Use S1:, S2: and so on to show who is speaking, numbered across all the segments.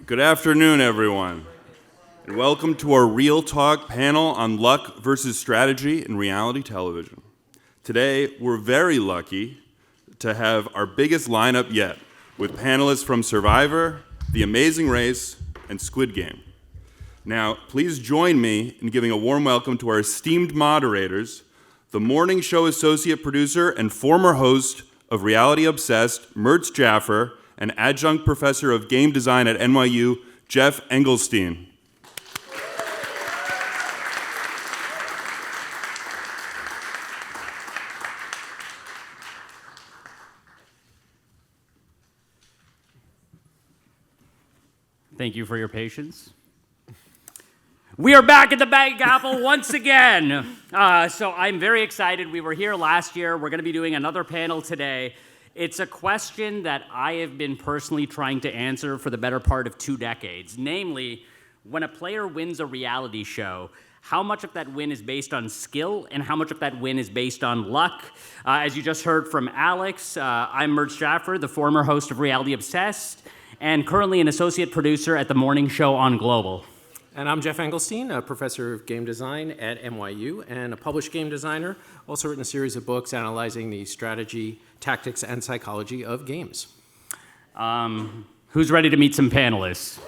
S1: Good afternoon, everyone, and welcome to our Real Talk panel on luck versus strategy in reality television. Today, we're very lucky to have our biggest lineup yet, with panelists from Survivor, The Amazing Race, and Squid Game. Now, please join me in giving a warm welcome to our esteemed moderators, the morning show associate producer and former host of Reality Obsessed, Murtz Jaffer, and adjunct professor of game design at NYU, Geoffrey Engelstein.
S2: Thank you for your patience. We are back at the Bag Apple once again. So I'm very excited. We were here last year. We're going to be doing another panel today. It's a question that I have been personally trying to answer for the better part of 2 decades. Namely, when a player wins a reality show, how much of that win is based on skill and how much of that win is based on luck? As you just heard from Alex, I'm Murtz Jaffer, the former host of Reality Obsessed, and currently an associate producer at the morning show on Global.
S3: And I'm Geoffrey Engelstein, a professor of game design at NYU and a published game designer, also written a series of books analyzing the strategy, tactics, and psychology of games.
S2: Who's ready to meet some panelists?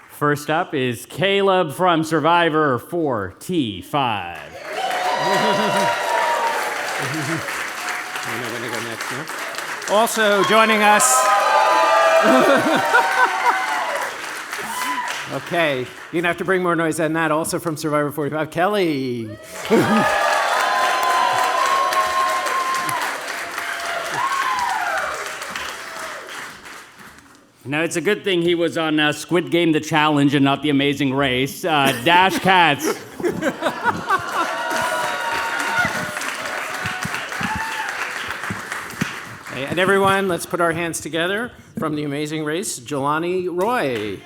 S2: First up is Kaleb from Survivor 4T5.
S3: I know when to go next now. Also joining us. Okay, you're gonna have to bring more noise than that. Also from Survivor 45, Kellie.
S2: Now, it's a good thing he was on Squid Game, The Challenge, and not The Amazing Race. Dash Katz.
S3: And everyone, let's put our hands together from The Amazing Race, Jelani Roy.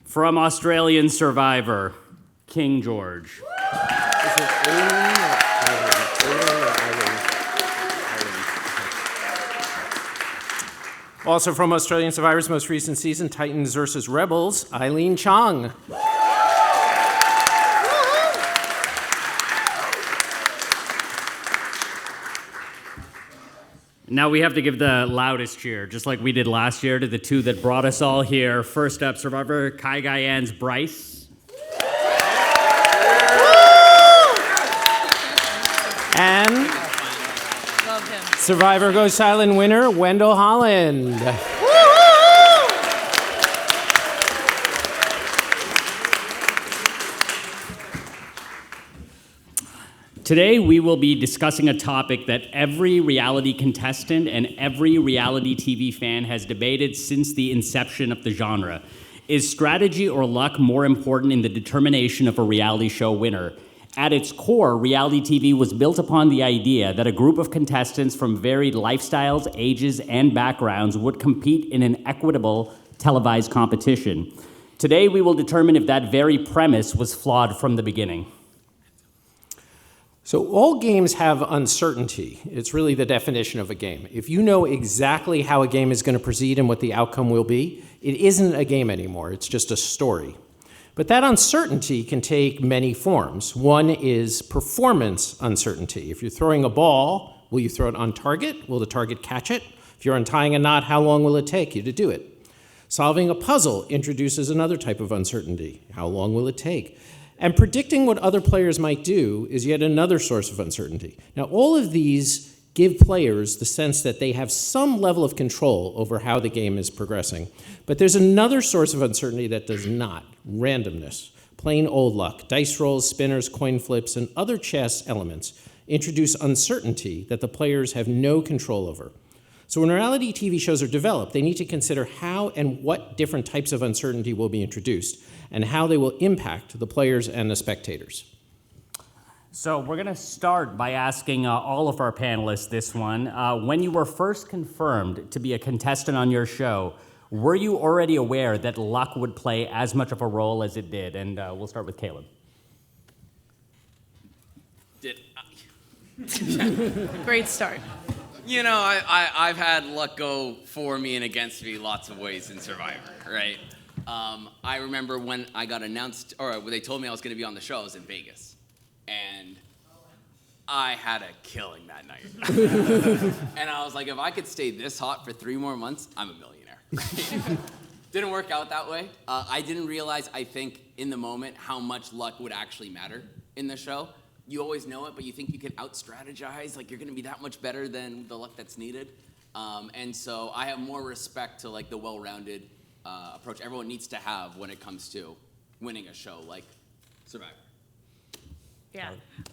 S2: From Australian Survivor, King George.
S3: Also from Australian Survivor's most recent season, Titans vs. Rebels, Aileen Chong.
S2: Now we have to give the loudest cheer, just like we did last year, to the 2 that brought us all here. First up, Survivor Kai Gaian's Brice.
S3: And Survivor Goes Silent winner, Wendell Holland.
S2: Today, we will be discussing a topic that every reality contestant and every reality TV fan has debated since the inception of the genre. Is strategy or luck more important in the determination of a reality show winner? At its core, reality TV was built upon the idea that a group of contestants from varied lifestyles, ages, and backgrounds would compete in an equitable, televised competition. Today, we will determine if that very premise was flawed from the beginning.
S3: So all games have uncertainty. It's really the definition of a game. If you know exactly how a game is going to proceed and what the outcome will be, it isn't a game anymore. It's just a story. But that uncertainty can take many forms. One is performance uncertainty. If you're throwing a ball, will you throw it on target? Will the target catch it? If you're untying a knot, how long will it take you to do it? Solving a puzzle introduces another type of uncertainty. How long will it take? And predicting what other players might do is yet another source of uncertainty. Now, all of these give players the sense that they have some level of control over how the game is progressing. But there's another source of uncertainty that does not: randomness. Plain old luck. Dice rolls, spinners, coin flips, and other chess elements introduce uncertainty that the players have no control over. So when reality TV shows are developed, they need to consider how and what different types of uncertainty will be introduced and how they will impact the players and the spectators.
S2: So we're going to start by asking all of our panelists this one. When you were first confirmed to be a contestant on your show, Were you already aware that luck would play as much of a role as it did? And we'll start with Kaleb.
S4: Great start.
S5: You know, I've had luck go for me and against me lots of ways in Survivor, right? I remember when I got announced, or when they told me I was going to be on the show, I was in Vegas. And I had a killing that night. And I was like, if I could stay this hot for 3 more months, I'm a millionaire. Didn't work out that way. I didn't realize, I think, in the moment, how much luck would actually matter in the show. You always know it, but you think you can out-strategize, like you're gonna be that much better than the luck that's needed. And so I have more respect to like the well-rounded approach everyone needs to have when it comes to winning a show like Survivor.
S4: Yeah,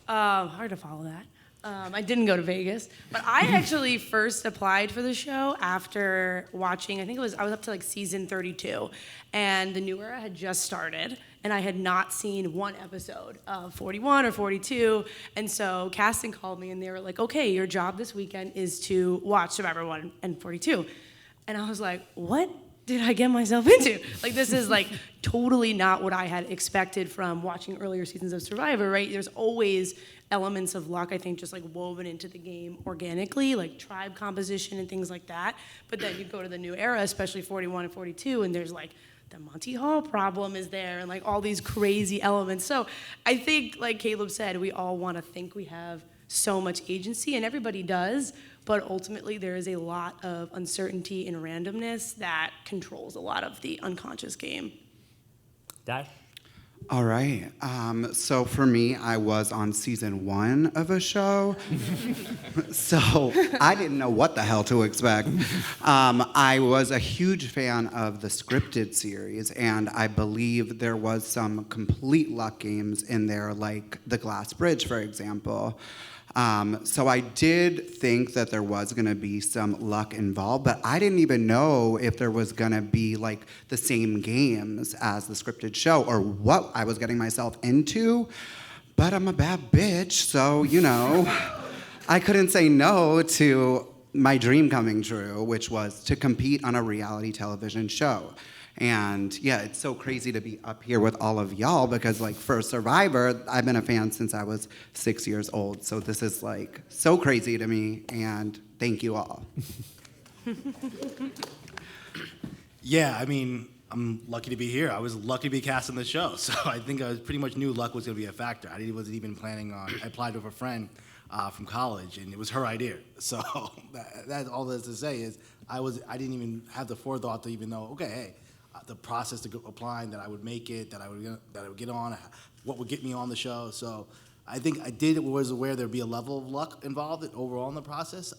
S4: hard to follow that. I didn't go to Vegas, but I actually first applied for the show after watching, I was up to like season 32, and the new era had just started, and I had not seen one episode of 41 or 42, and so casting called me, and they were like, okay, your job this weekend is to watch Survivor 1 and 42. And I was like, what did I get myself into? Like, this is like totally not what I had expected from watching earlier seasons of Survivor, right? There's always elements of luck, I think, just like woven into the game organically, like tribe composition and things like that. But then you go to the new era, especially 41 and 42, and there's like the Monty Hall problem is there and like all these crazy elements. So I think, like Kaleb said, we all want to think we have so much agency, and everybody does, but ultimately there is a lot of uncertainty and randomness that controls a lot of the unconscious game.
S2: Dash?
S6: All right. So for me, I was on season 1 of a show. So I didn't know what the hell to expect. I was a huge fan of the scripted series, and I believe there was some complete luck games in there, like the Glass Bridge, for example. So I did think that there was going to be some luck involved, but I didn't even know if there was going to be like the same games as the scripted show or what I was getting myself into. But I'm a bad bitch, so, you know, I couldn't say no to my dream coming true, which was to compete on a reality television show. And yeah, it's so crazy to be up here with all of y'all because like for Survivor, I've been a fan since I was 6 years old. So this is like so crazy to me, and thank you all.
S7: Yeah, I mean, I'm lucky to be here. I was lucky to be cast on the show. So I think I was pretty much knew luck was gonna be a factor. I wasn't even planning on, I applied with a friend from college, and it was her idea. So that's all there's to say is I didn't even have the forethought to even know, okay, hey, the process to go applying, that I would make it, that I would get on, what would get me on the show. So I think was aware there'd be a level of luck involved overall in the process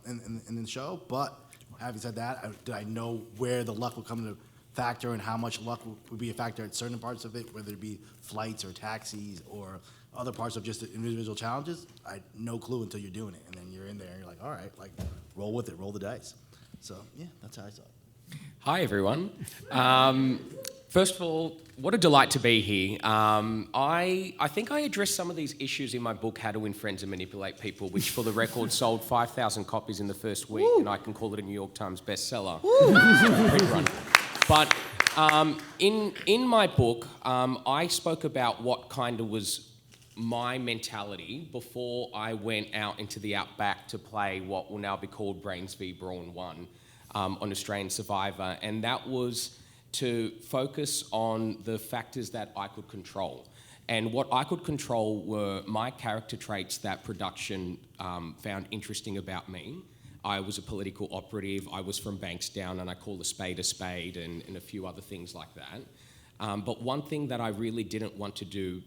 S7: in the show. But having said that, did I know where the luck would come into factor and how much luck would be a factor at certain parts of it, whether it be flights or taxis or other parts of just the individual challenges? I had no clue until you're doing it, and then you're in there and you're like, all right, like roll with it, roll the dice. So yeah, that's how I saw it.
S8: Hi, everyone. First of all, what a delight to be here. I think I addressed some of these issues in my book, How to Win Friends and Manipulate People, which for the record sold 5,000 copies in the first week, and I can call it a New York Times bestseller. Print run. But in my book, I spoke about what kind of was my mentality before I went out into the outback to play what will now be called Brains v Brawn 1. On Australian Survivor, and that was to focus on the factors that I could control. And what I could control were my character traits that production found interesting about me. I was a political operative, I was from Bankstown, and I call a spade, and a few other things like that. But one thing that I really didn't want to do,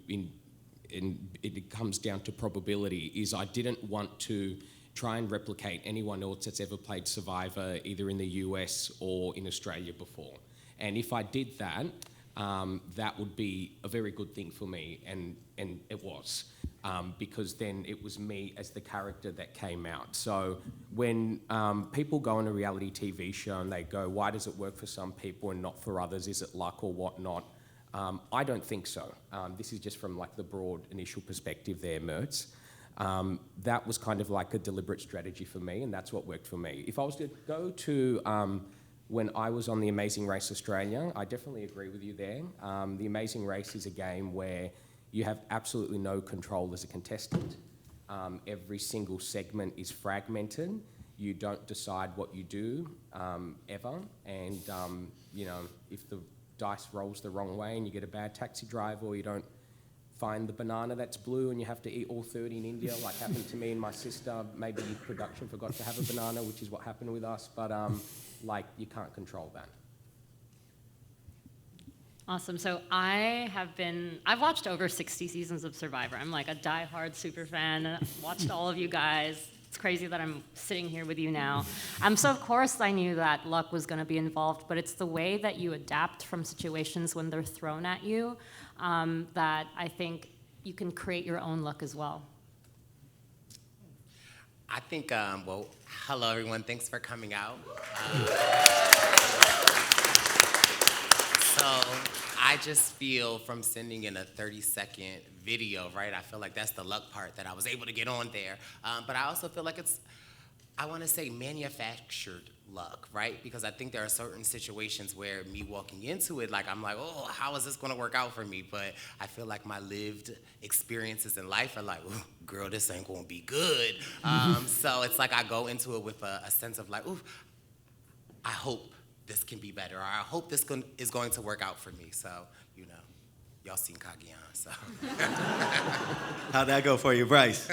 S8: it comes down to probability, is I didn't want to try and replicate anyone else that's ever played Survivor, either in the US or in Australia before. And if I did that, that would be a very good thing for me, and it was, because then it was me as the character that came out. So when people go on a reality TV show and they go, why does it work for some people and not for others? Is it luck or whatnot? I don't think so. This is just from like the broad initial perspective there, Murtz. That was kind of like a deliberate strategy for me, and that's what worked for me. If I was to go to when I was on The Amazing Race Australia, I definitely agree with you there. The Amazing Race is a game where you have absolutely no control as a contestant. Every single segment is fragmented. You don't decide what you do ever. And, if the dice rolls the wrong way and you get a bad taxi driver, or you don't find the banana that's blue and you have to eat all 30 in India, like happened to me and my sister. Maybe production forgot to have a banana, which is what happened with us. But, you can't control that.
S9: Awesome. So I've watched over 60 seasons of Survivor. I'm like a diehard super fan. Watched all of you guys. It's crazy that I'm sitting here with you now. So of course I knew that luck was going to be involved, but it's the way that you adapt from situations when they're thrown at you that I think you can create your own luck as well.
S10: I think, hello everyone, thanks for coming out. So I just feel from sending in a 30-second video, right? I feel like that's the luck part that I was able to get on there. But I also feel like I want to say manufactured luck, right? Because I think there are certain situations where me walking into it, I'm like, oh, how is this going to work out for me? But I feel like my lived experiences in life are like, ooh, girl, this ain't going to be good. So it's like I go into it with a sense of like, ooh, I hope this can be better, or I hope this is going to work out for me. So, y'all seen Kagian, so.
S11: How'd that go for you, Brice?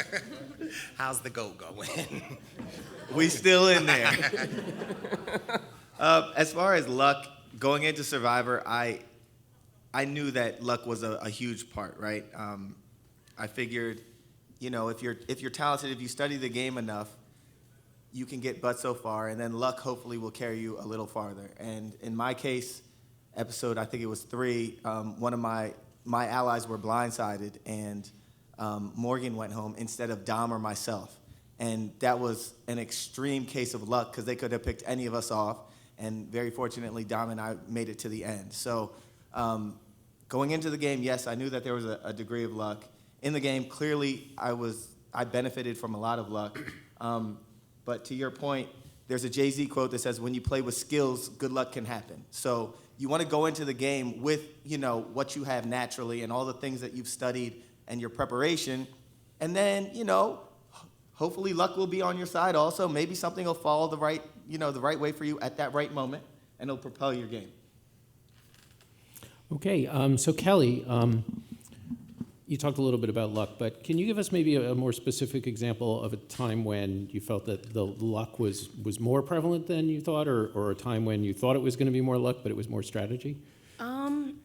S10: How's the goat going?
S11: We still in there. As far as luck, going into Survivor, I knew that luck was a huge part, right? I figured, if you're talented, if you study the game enough, you can get but so far, and then luck hopefully will carry you a little farther. And in my case, episode, I think it was 3, one of my allies were blindsided, and Morgan went home instead of Dom or myself. And that was an extreme case of luck, because they could have picked any of us off, and very fortunately, Dom and I made it to the end. So going into the game, yes, I knew that there was a degree of luck. In the game, clearly, I benefited from a lot of luck. But to your point, there's a Jay-Z quote that says, when you play with skills, good luck can happen. So you want to go into the game with, what you have naturally and all the things that you've studied and your preparation. And then, hopefully luck will be on your side also. Maybe something will fall the right way for you at that right moment, and it'll propel your game.
S3: Okay, so Kellie, you talked a little bit about luck, but can you give us maybe a more specific example of a time when you felt that the luck was more prevalent than you thought, or a time when you thought it was going to be more luck, but it was more strategy?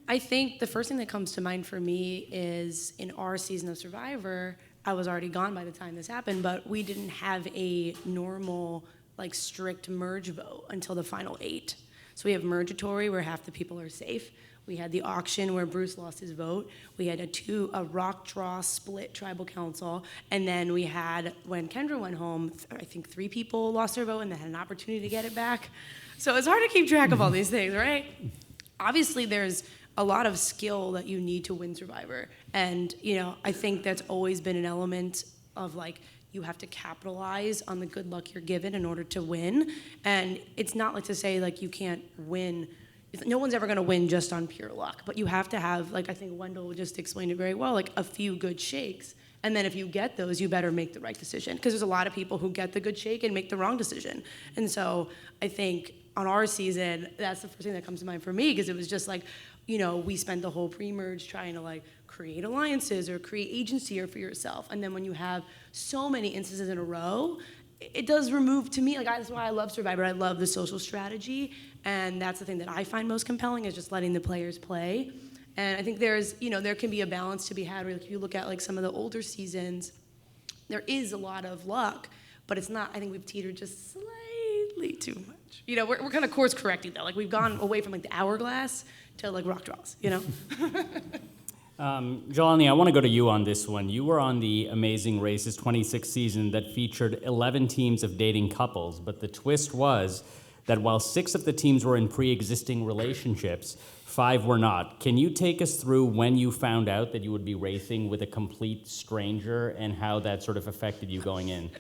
S4: I think the first thing that comes to mind for me is in our season of Survivor, I was already gone by the time this happened, but we didn't have a normal, strict merge vote until the final 8. So we have mergatory, where half the people are safe. We had the auction where Bruce lost his vote. We had a rock draw split tribal council. And then we had, when Kendra went home, I think 3 people lost their vote and they had an opportunity to get it back. So it's hard to keep track of all these things, right? Obviously, there's a lot of skill that you need to win Survivor. And, I think that's always been an element of you have to capitalize on the good luck you're given in order to win. And it's not to say you can't win. No one's ever going to win just on pure luck, but you have to have, I think Wendell just explained it very well, a few good shakes. And then if you get those, you better make the right decision, because there's a lot of people who get the good shake and make the wrong decision. And so I think on our season, that's the first thing that comes to mind for me, because it was just we spent the whole pre-merge trying to create alliances or create agency for yourself. And then when you have so many instances in a row, it does remove, to me, that's why I love Survivor. I love the social strategy, and that's the thing that I find most compelling, is just letting the players play. And I think there's, there can be a balance to be had where if you look at some of the older seasons, there is a lot of luck, but it's not, I think we've teetered just slightly too much. We're kind of course correcting though. We've gone away from the hourglass to rock draws,
S2: Jelani, I want to go to you on this one. You were on the Amazing Races 26th season that featured 11 teams of dating couples, but the twist was that while 6 of the teams were in pre-existing relationships, 5 were not. Can you take us through when you found out that you would be racing with a complete stranger and how that sort of affected you going in?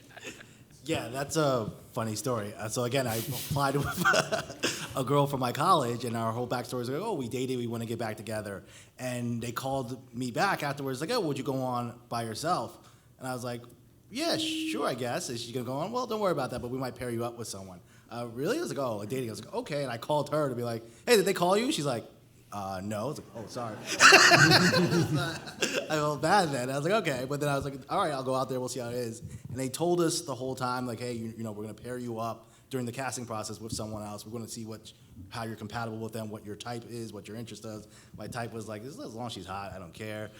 S7: Yeah, that's a funny story. So again, I applied with a girl from my college, and our whole backstory is like, oh, we dated, we want to get back together. And they called me back afterwards, like, oh, would you go on by yourself? And I was like, yeah, sure, I guess. Is she gonna go on? Well, don't worry about that, but we might pair you up with someone. Really? I was like, oh, like dating. I was like, okay. And I called her to be like, hey, did they call you? She's like, no. I was like, oh, sorry. I felt bad then. I was like, okay. But then I was like, all right, I'll go out there. We'll see how it is. And they told us the whole time, like, hey, you know, we're going to pair you up during the casting process with someone else. We're going to see how you're compatible with them, what your type is, what your interest is. My type was like, as long as she's hot, I don't care.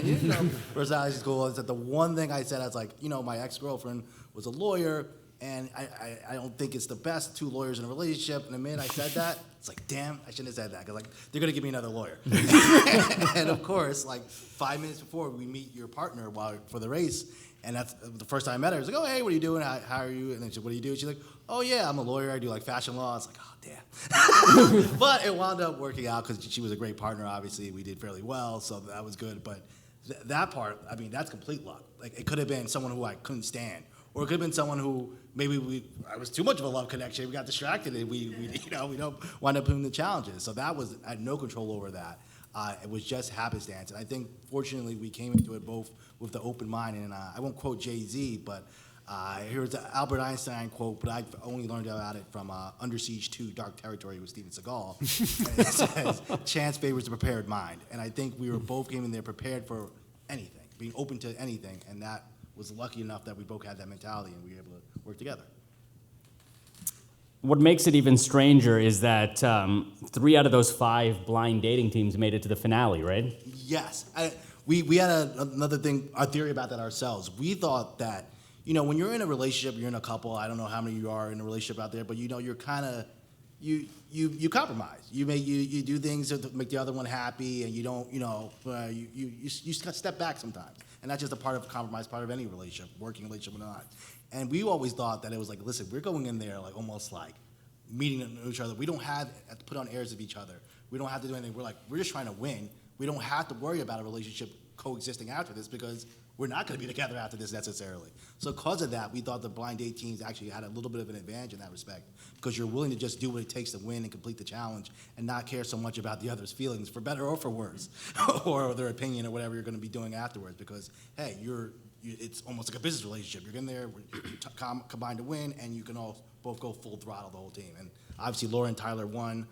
S7: You know, personality's cool. It's that the one thing I said, I was like, you know, my ex-girlfriend was a lawyer, and I don't think it's the best, two lawyers in a relationship. And the minute I said that, it's like, damn, I shouldn't have said that. Because, like, they're going to give me another lawyer. And, of course, like, 5 minutes before we meet your partner for the race, and that's the first time I met her. I was like, oh, hey, what are you doing? How are you? And then she said, what do you do? She's like, oh, yeah, I'm a lawyer. I do, like, fashion law. I was like, oh, damn. But it wound up working out because she was a great partner, obviously. We did fairly well, so that was good. But that part, I mean, that's complete luck. Like, it could have been someone who I couldn't stand. Or it could have been someone who maybe I was too much of a love connection. We got distracted, and we don't wind up doing the challenges. So that was, I had no control over that. It was just happenstance. And I think, fortunately, we came into it both with the open mind. And I won't quote Jay-Z, but here's the Albert Einstein quote, but I only learned about it from Under Siege 2, Dark Territory with Steven Seagal. And it says, chance favors the prepared mind. And I think we were both came in there prepared for anything, being open to anything. And that was lucky enough that we both had that mentality and we were able to work together.
S2: What makes it even stranger is that 3 out of those 5 blind dating teams made it to the finale, right?
S7: Yes. We had another thing, our theory about that ourselves. We thought that, you know, when you're in a relationship, you're in a couple, I don't know how many you are in a relationship out there, but, you know, you're kind of, you compromise. You do things to make the other one happy, and you don't, you know, you step back sometimes. And that's just a part of compromise, part of any relationship, working relationship or not. And we always thought that it was like, listen, we're going in there like almost like meeting each other. We don't have to put on airs of each other. We don't have to do anything. We're just trying to win. We don't have to worry about a relationship coexisting after this because we're not going to be together after this necessarily. So because of that, we thought the blind date teams actually had a little bit of an advantage in that respect because you're willing to just do what it takes to win and complete the challenge and not care so much about the other's feelings, for better or for worse, or their opinion or whatever you're going to be doing afterwards because, hey, it's almost like a business relationship. You're in there, combined to win, and you can all both go full throttle, the whole team. And obviously, Laura and Tyler won.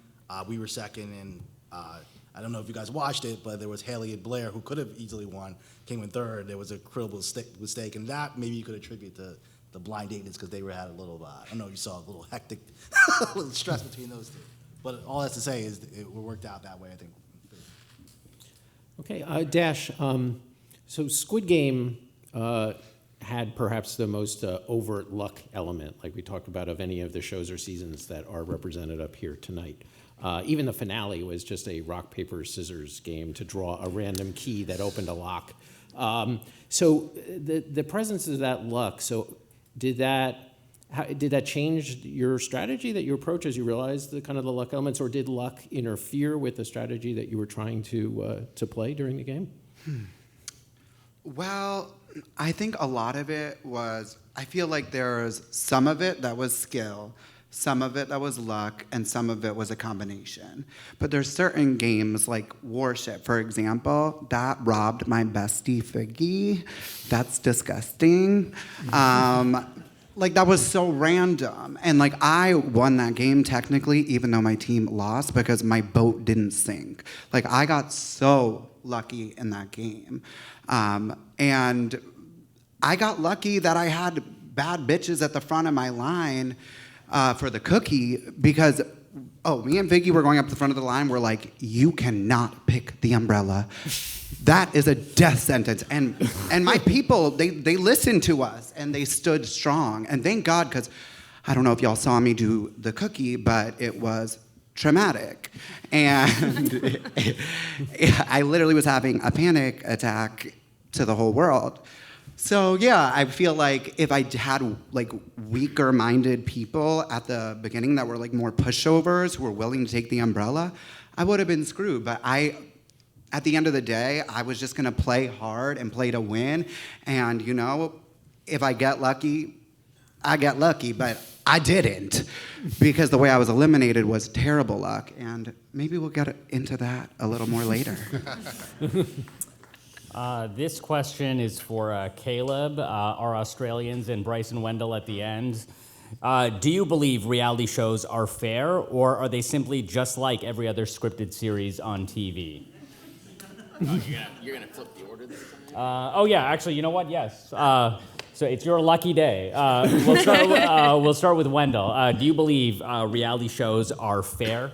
S7: We were second, and I don't know if you guys watched it, but there was Haley and Blair, who could have easily won, came in third. There was a critical mistake, and that maybe you could attribute to the blind datings because they had a little, I don't know, you saw a little hectic, a little stress between those two. But all that's to say is it worked out that way, I think.
S3: Okay, Dash, so Squid Game had perhaps the most overt luck element, like we talked about, of any of the shows or seasons that are represented up here tonight. Even the finale was just a rock, paper, scissors game to draw a random key that opened a lock. So the presence of that luck, so did that change your strategy that you approach as you realized the kind of the luck elements, or did luck interfere with the strategy that you were trying to play during the game?
S6: Well, I think a lot of it was, I feel like there's some of it that was skill, some of it that was luck, and some of it was a combination. But there's certain games like Warship, for example, that robbed my bestie Figgy. That's disgusting. Like, that was so random. And, like, I won that game technically, even though my team lost, because my boat didn't sink. Like, I got so lucky in that game. And I got lucky that I had bad bitches at the front of my line for the cookie because, me and Vicky were going up the front of the line. We're like, you cannot pick the umbrella. That is a death sentence. And my people, they listened to us and they stood strong. And thank God, because I don't know if y'all saw me do the cookie, but it was traumatic. And I literally was having a panic attack to the whole world. So yeah, I feel like if I had like weaker-minded people at the beginning that were like more pushovers who were willing to take the umbrella, I would have been screwed. But at the end of the day, I was just gonna play hard and play to win. And you know, if I get lucky, I got lucky, but I didn't, because the way I was eliminated was terrible luck, and maybe we'll get into that a little more later.
S2: This question is for Kaleb, our Australians, and Brice and Wendell at the end. Do you believe reality shows are fair, or are they simply just like every other scripted series on TV?
S5: You're gonna flip the order this time?
S2: Oh yeah, actually, you know what? Yes. So it's your lucky day. We'll start with Wendell. Do you believe reality shows are fair?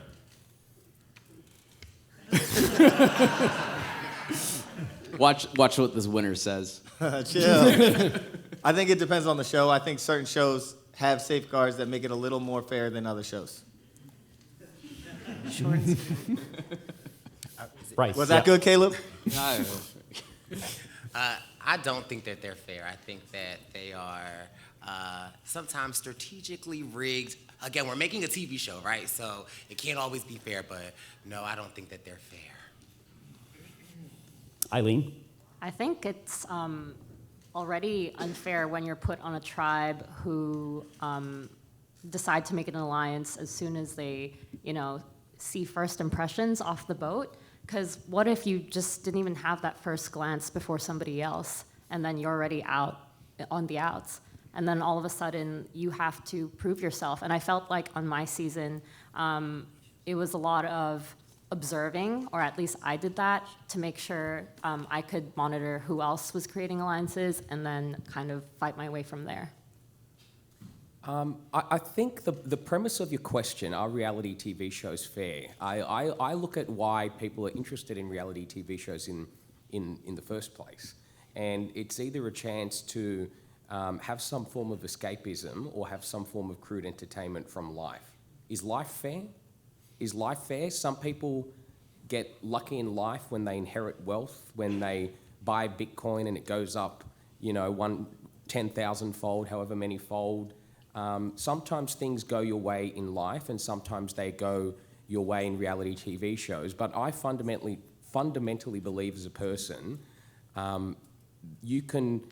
S5: Watch what this winner says.
S11: Chill. I think it depends on the show. I think certain shows have safeguards that make it a little more fair than other shows.
S4: Short.
S2: Brice.
S11: Was that good, Kaleb?
S10: I don't think that they're fair. I think that they are sometimes strategically rigged. Again, we're making a TV show, right? So it can't always be fair, but no, I don't think that they're fair.
S2: Aileen?
S9: I think it's already unfair when you're put on a tribe who decide to make an alliance as soon as they, see first impressions off the boat. Because what if you just didn't even have that first glance before somebody else, and then you're already out on the outs, and then all of a sudden you have to prove yourself. And I felt like on my season, it was a lot of observing, or at least I did that, to make sure I could monitor who else was creating alliances and then kind of fight my way from there.
S8: I think the premise of your question, are reality TV shows fair? I look at why people are interested in reality TV shows in the first place. And it's either a chance to have some form of escapism or have some form of crude entertainment from life. Is life fair? Is life fair? Some people get lucky in life when they inherit wealth, when they buy Bitcoin and it goes up, 10,000-fold, however many fold. Sometimes things go your way in life, and sometimes they go your way in reality TV shows. But I fundamentally believe as a person, you can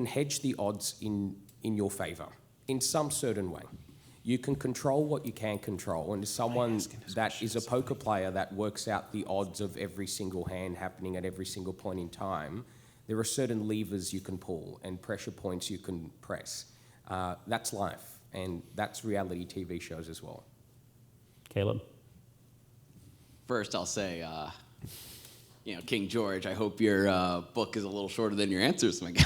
S8: hedge the odds in your favour in some certain way. You can control what you can control, and as someone that is a poker player that works out the odds of every single hand happening at every single point in time, there are certain levers you can pull and pressure points you can press. That's life, and that's reality TV shows as well.
S2: Kaleb?
S5: First, I'll say, King George, I hope your book is a little shorter than your answers, my guy.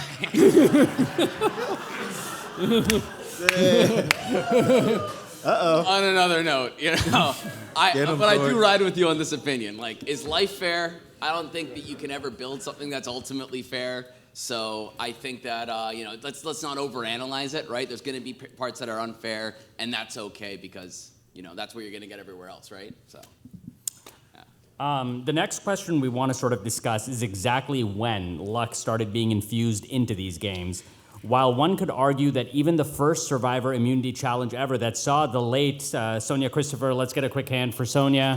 S5: Uh-oh. On another note, I do ride with you on this opinion. Like, is life fair? I don't think that you can ever build something that's ultimately fair. So I think that let's not overanalyze it, right? There's going to be parts that are unfair, and that's okay because that's what you're going to get everywhere else, right? So.
S2: The next question we want to sort of discuss is exactly when luck started being infused into these games. While one could argue that even the first Survivor Immunity Challenge ever that saw the late Sonia Christopher, let's get a quick hand for Sonia.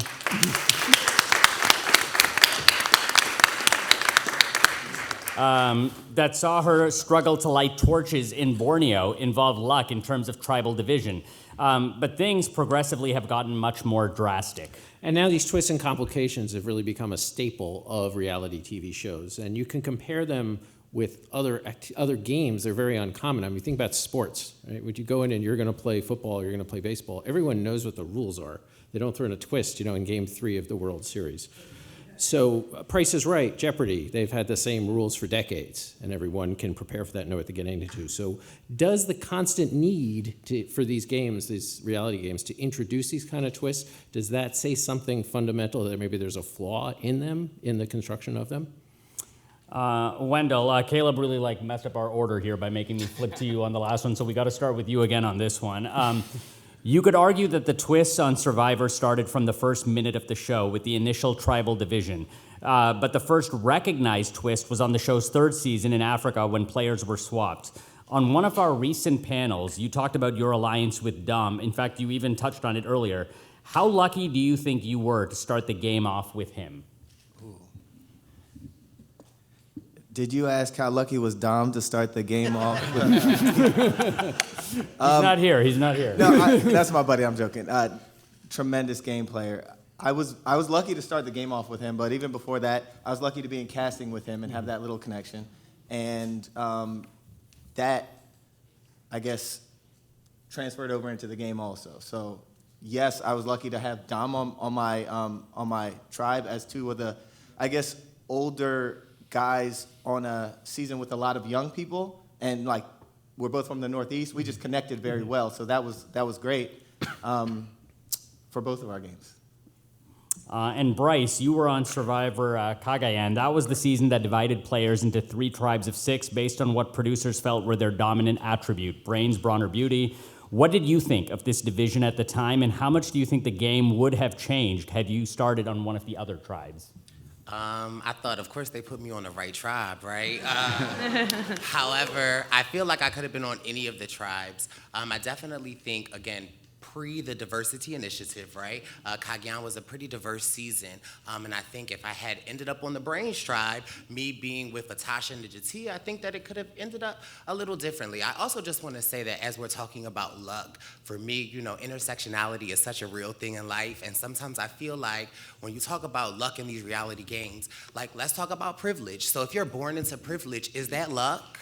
S2: That saw her struggle to light torches in Borneo involved luck in terms of tribal division. But things progressively have gotten much more drastic.
S3: And now these twists and complications have really become a staple of reality TV shows. And you can compare them with other games. They're very uncommon. I mean, think about sports, right? When you go in and you're going to play football or you're going to play baseball, everyone knows what the rules are. They don't throw in a twist, in Game 3 of the World Series. So Price is Right, Jeopardy, they've had the same rules for decades, and everyone can prepare for that and know what they're getting into. So does the constant need for these games, these reality games, to introduce these kind of twists, does that say something fundamental that maybe there's a flaw in them, in the construction of them?
S2: Wendell, Kaleb really messed up our order here by making me flip to you on the last one, so we got to start with you again on this one. You could argue that the twists on Survivor started from the first minute of the show with the initial tribal division. But the first recognized twist was on the show's third season in Africa when players were swapped. On one of our recent panels, you talked about your alliance with Dom. In fact, you even touched on it earlier. How lucky do you think you were to start the game off with him?
S11: Did you ask how lucky was Dom to start the game off?
S2: He's not here. He's not here.
S11: No, that's my buddy. I'm joking. Tremendous game player. I was lucky to start the game off with him, but even before that, I was lucky to be in casting with him and have that little connection. And that, I guess, transferred over into the game also. So yes, I was lucky to have Dom on my tribe as two of the, I guess, older guys on a season with a lot of young people, and like we're both from the Northeast. We just connected very well, so that was great for both of our games.
S2: And Brice, you were on Survivor Cagayan. That was the season that divided players into 3 tribes of 6 based on what producers felt were their dominant attribute: brains, brawn, or beauty. What did you think of this division at the time, and how much do you think the game would have changed had you started on one of the other tribes?
S10: I thought, of course, they put me on the right tribe, right? However, I feel like I could have been on any of the tribes. I definitely think, again, pre the diversity initiative, right? Cagayan was a pretty diverse season, and I think if I had ended up on the Brains tribe, me being with Atasha and Najati, I think that it could have ended up a little differently. I also just want to say that as we're talking about luck, for me, you know, intersectionality is such a real thing in life, and sometimes I feel like when you talk about luck in these reality games, like let's talk about privilege. So if you're born into privilege, is that luck?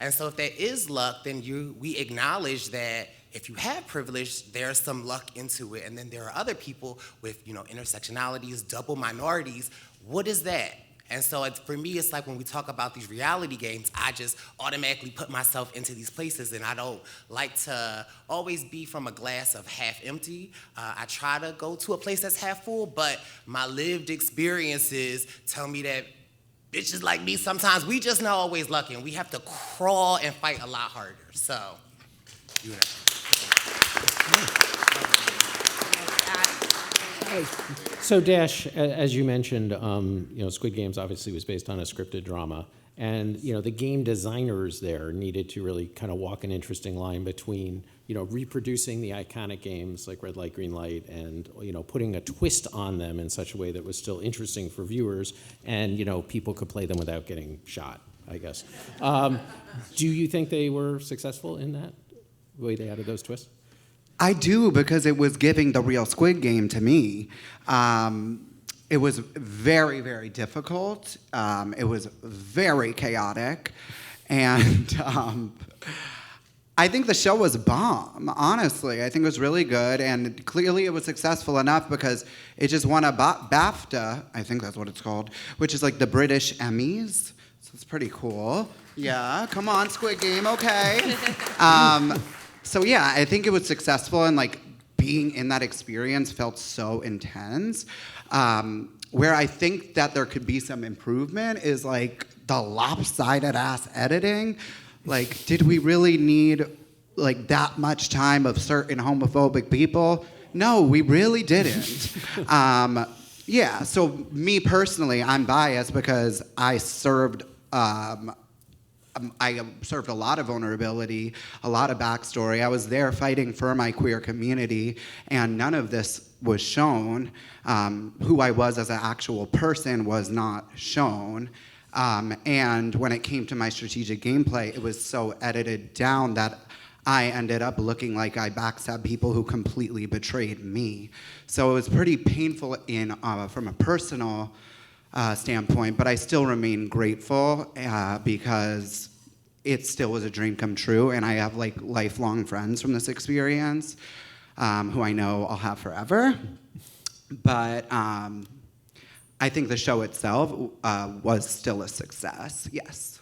S10: And so if that is luck, then we acknowledge that if you have privilege, there's some luck into it. And then there are other people with, you know, intersectionalities, double minorities. What is that? And so for me, it's like when we talk about these reality games, I just automatically put myself into these places, and I don't like to always be from a glass of half empty. I try to go to a place that's half full, but my lived experiences tell me that bitches like me, sometimes we just not always lucky, and we have to crawl and fight a lot harder. So, you know.
S3: So Dash, as you mentioned, you know, Squid Games obviously was based on a scripted drama, and you know the game designers there needed to really kind of walk an interesting line between, you know, reproducing the iconic games like Red Light, Green Light, and you know putting a twist on them in such a way that was still interesting for viewers, and you know people could play them without getting shot, I guess. Do you think they were successful in that, the way they added those twists?
S6: I do, because it was giving the real Squid Game to me. It was very, very difficult. It was very chaotic. And I think the show was bomb, honestly. I think it was really good. And clearly it was successful enough because it just won a BAFTA, I think that's what it's called, which is like the British Emmys. So it's pretty cool. Yeah, come on, Squid Game, okay. So yeah, I think it was successful, and like being in that experience felt so intense. Where I think that there could be some improvement is like the lopsided ass editing. Like, did we really need like that much time of certain homophobic people? No, we really didn't. Yeah, so me personally, I'm biased because I served a lot of vulnerability, a lot of backstory. I was there fighting for my queer community, and none of this was shown. Who I was as an actual person was not shown. And when it came to my strategic gameplay, it was so edited down that I ended up looking like I backstabbed people who completely betrayed me. So it was pretty painful from a personal standpoint, but I still remain grateful because it still was a dream come true, and I have like lifelong friends from this experience who I know I'll have forever. But I think the show itself was still a success, yes.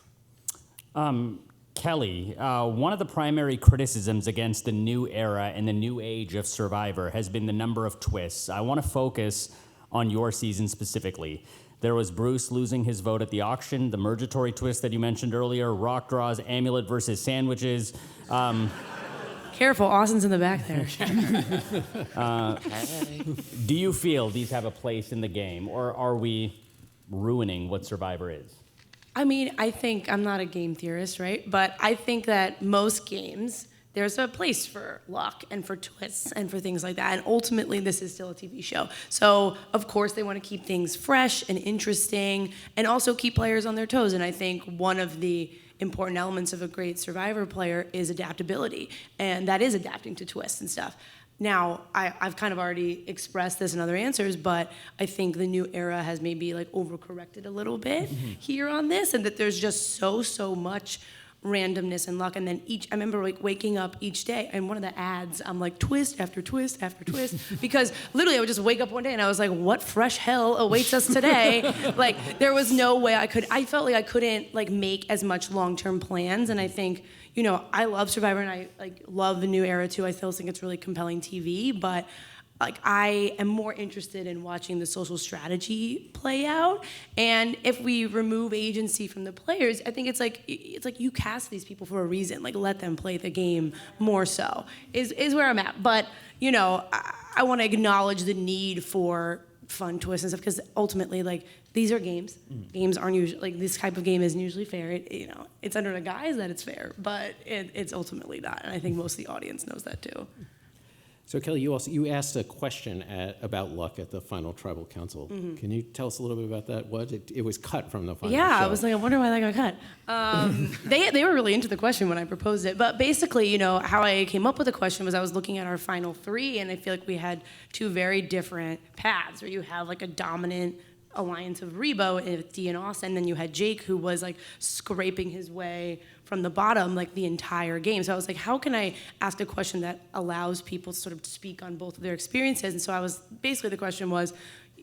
S2: Kellie, one of the primary criticisms against the new era and the new age of Survivor has been the number of twists. I want to focus on your season specifically. There was Bruce losing his vote at the auction, the Murgatory twist that you mentioned earlier, rock draws, amulet versus sandwiches.
S4: Careful, Austin's in the back there.
S2: Do you feel these have a place in the game, or are we ruining what Survivor is?
S4: I mean, I think, I'm not a game theorist, right? But I think that most games there's a place for luck and for twists and for things like that. And ultimately, this is still a TV show. So, of course, they want to keep things fresh and interesting and also keep players on their toes. And I think one of the important elements of a great Survivor player is adaptability. And that is adapting to twists and stuff. Now, I've kind of already expressed this in other answers, but I think the new era has maybe like overcorrected a little bit here on this, and that there's just so much randomness and luck. And then I remember like waking up each day and one of the ads, I'm like twist after twist after twist, because literally I would just wake up one day and I was like, what fresh hell awaits us today? Like there was no way I felt like I couldn't like make as much long-term plans. And I think, you know, I love Survivor and I like love the new era too. I still think it's really compelling TV, but like I am more interested in watching the social strategy play out. And if we remove agency from the players, I think it's like you cast these people for a reason. Like let them play the game more so is where I'm at. But you know, I want to acknowledge the need for fun twists and stuff because ultimately, like these are games. Games aren't usually like this type of game isn't usually fair. You know, it's under the guise that it's fair, but it's ultimately not. And I think most of the audience knows that too.
S3: So Kelly, you asked a question about luck at the final tribal council. Can you tell us a little bit about that? It was cut from the final show.
S4: I was like, I wonder why that got cut. They were really into the question when I proposed it. But basically, you know, how I came up with the question was I was looking at our final three, and I feel like we had two very different paths, where you have like a dominant alliance of Rebo with Dee and Austin, and then you had Jake, who was like scraping his way from the bottom like the entire game. So I was like, how can I ask a question that allows people to sort of speak on both of their experiences? And so I was, basically the question was,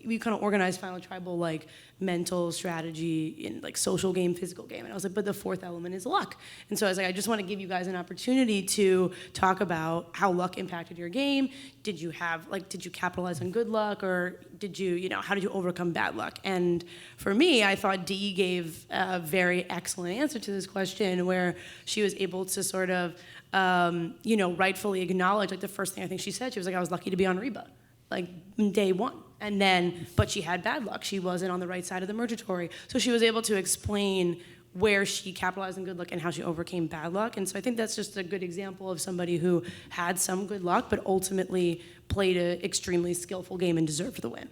S4: we kind of organized Final Tribal like mental strategy in like social game, physical game. And I was like, but the fourth element is luck. And so I was like, I just want to give you guys an opportunity to talk about how luck impacted your game. Did you capitalize on good luck, or did you how did you overcome bad luck? And for me, I thought Dee gave a very excellent answer to this question, where she was able to sort of, rightfully acknowledge, like the first thing I think she said, she was like, I was lucky to be on Reba, like day one. And then, but she had bad luck. She wasn't on the right side of the mergatory. So she was able to explain where she capitalized on good luck and how she overcame bad luck. And so I think that's just a good example of somebody who had some good luck, but ultimately played an extremely skillful game and deserved the win.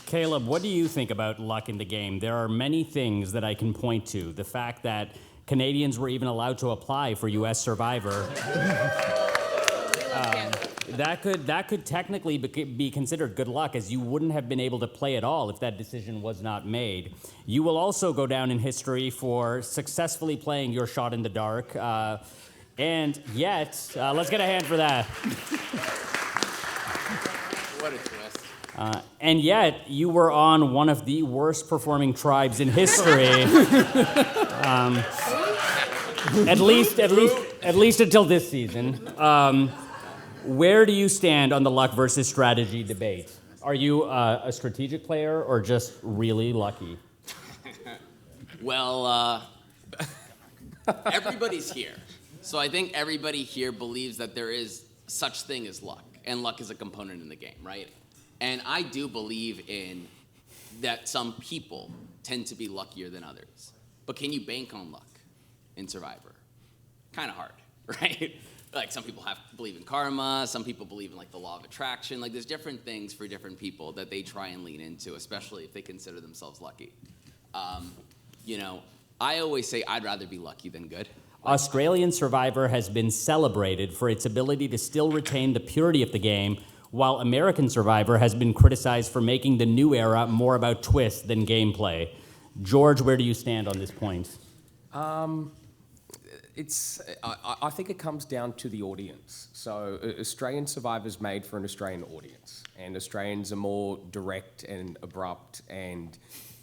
S2: Kaleb, what do you think about luck in the game? There are many things that I can point to. The fact that Canadians were even allowed to apply for U.S. Survivor. That could technically be considered good luck, as you wouldn't have been able to play at all if that decision was not made. You will also go down in history for successfully playing your shot in the dark. And yet, let's get a hand for that.
S5: What a twist.
S2: And yet, you were on one of the worst performing tribes in history. At least until this season. Where do you stand on the luck versus strategy debate? Are you a strategic player or just really lucky?
S5: Well, everybody's here. So I think everybody here believes that there is such thing as luck, and luck is a component in the game, right? And I do believe in that some people tend to be luckier than others. But can you bank on luck in Survivor? Kind of hard, right? Like some people believe in karma, some people believe in like the law of attraction. Like there's different things for different people that they try and lean into, especially if they consider themselves lucky. I always say I'd rather be lucky than good.
S2: Australian Survivor has been celebrated for its ability to still retain the purity of the game, while American Survivor has been criticized for making the new era more about twists than gameplay. George, where do you stand on this point?
S8: I think it comes down to the audience. So Australian Survivor's made for an Australian audience, and Australians are more direct and abrupt and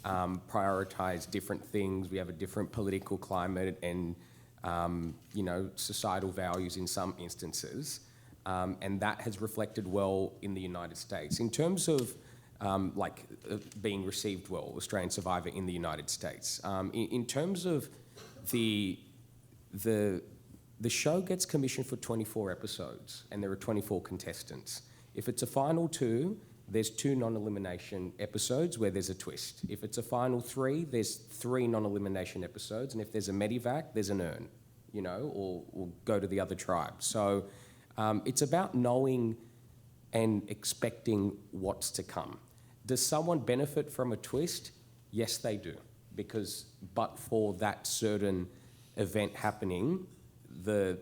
S8: prioritise different things. We have a different political climate and societal values in some instances, and that has reflected well in the United States. In terms of being received well, Australian Survivor in the United States. In terms of the show gets commissioned for 24 episodes, and there are 24 contestants. If it's a final two, there's 2 non-elimination episodes where there's a twist. If it's a final 3, there's 3 non-elimination episodes, and if there's a medivac, there's an urn, or go to the other tribe. So it's about knowing and expecting what's to come. Does someone benefit from a twist? Yes, they do, but for that certain event happening, the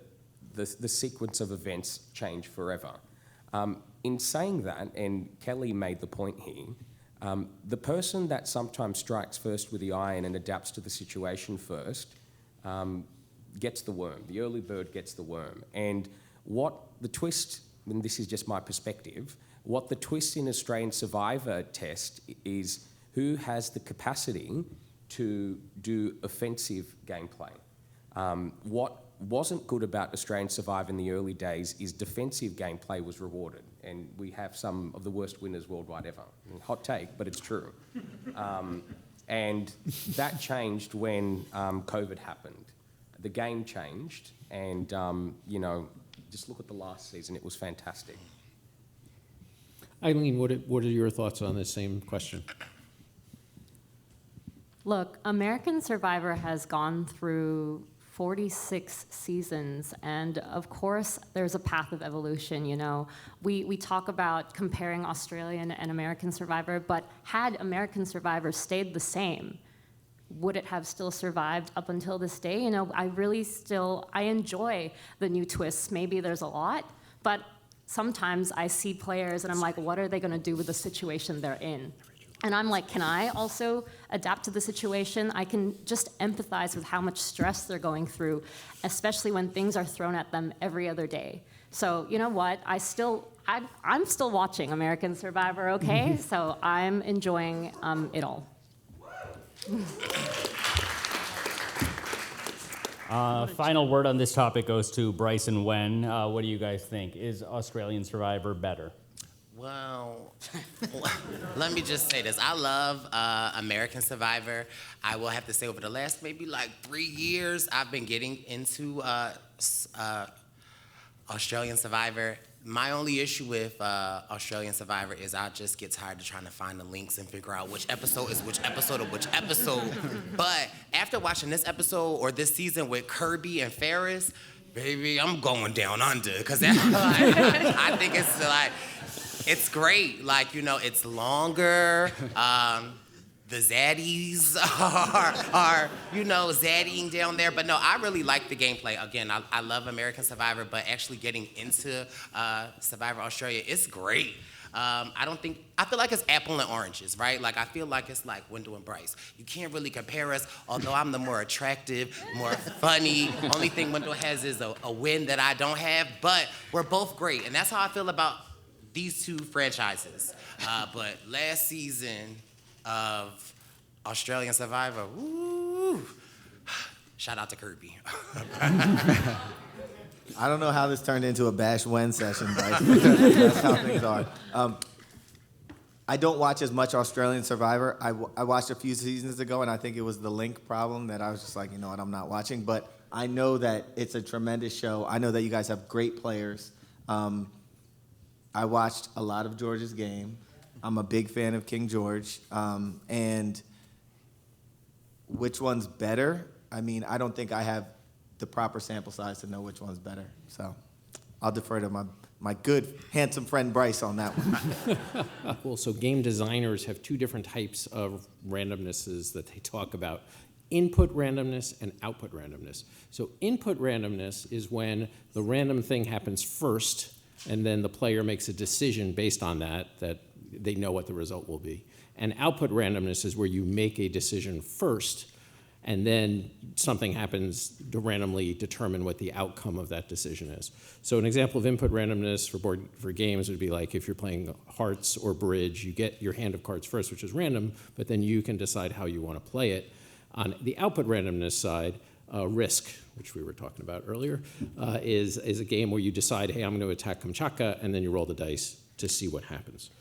S8: sequence of events change forever. In saying that, and Kellie made the point here, the person that sometimes strikes first with the iron and adapts to the situation first gets the worm. The early bird gets the worm. And what the twist, and this is just my perspective, what the twist in Australian Survivor test is who has the capacity to do offensive gameplay. What wasn't good about Australian Survivor in the early days is defensive gameplay was rewarded, and we have some of the worst winners worldwide ever. Hot take, but it's true. And that changed when COVID happened. The game changed, and just look at the last season, it was fantastic.
S3: Aileen, what are your thoughts on this same question?
S9: Look, American Survivor has gone through 46 seasons, and of course there's a path of evolution. We talk about comparing Australian and American Survivor, but had American Survivor stayed the same, would it have still survived up until this day? I enjoy the new twists. Maybe there's a lot, but sometimes I see players and I'm like, what are they going to do with the situation they're in? And I'm like, can I also adapt to the situation? I can just empathize with how much stress they're going through, especially when things are thrown at them every other day. So you know what? I'm still watching American Survivor, okay? So I'm enjoying it all.
S2: Final word on this topic goes to Brice and Wen. What do you guys think? Is Australian Survivor better?
S10: Well, let me just say this. I love American Survivor. I will have to say over the last maybe 3 years, I've been getting into Australian Survivor. My only issue with Australian Survivor is I just get tired of trying to find the links and figure out which episode is which episode of which episode. But after watching this episode or this season with Kirby and Ferris, baby, I'm going down under. Because I think it's great. It's longer. The zaddies are zaddying down there. But no, I really like the gameplay. Again, I love American Survivor, but actually getting into Survivor Australia, it's great. I feel like it's apple and oranges, right? I feel like it's like Wendell and Brice. You can't really compare us, although I'm the more attractive, more funny. Only thing Wendell has is a win that I don't have, but we're both great. And that's how I feel about these two franchises. But last season of Australian Survivor, woo, shout out to Kirby.
S11: I don't know how this turned into a Bash Wen session, Brice. That's how things are. I don't watch as much Australian Survivor. I watched a few seasons ago, and I think it was the link problem that I was just like, you know what, I'm not watching. But I know that it's a tremendous show. I know that you guys have great players. I watched a lot of George's game. I'm a big fan of King George. And which one's better? I mean, I don't think I have the proper sample size to know which one's better. So I'll defer to my good, handsome friend Brice on that one.
S3: Well, so game designers have 2 different types of randomnesses that they talk about. Input randomness and output randomness. So input randomness is when the random thing happens first, and then the player makes a decision based on that they know what the result will be. And output randomness is where you make a decision first, and then something happens to randomly determine what the outcome of that decision is. So an example of input randomness for games would be like if you're playing hearts or bridge, you get your hand of cards first, which is random, but then you can decide how you want to play it. On the output randomness side, Risk, which we were talking about earlier, is a game where you decide, hey, I'm going to attack Kamchatka, and then you roll the dice to see what happens.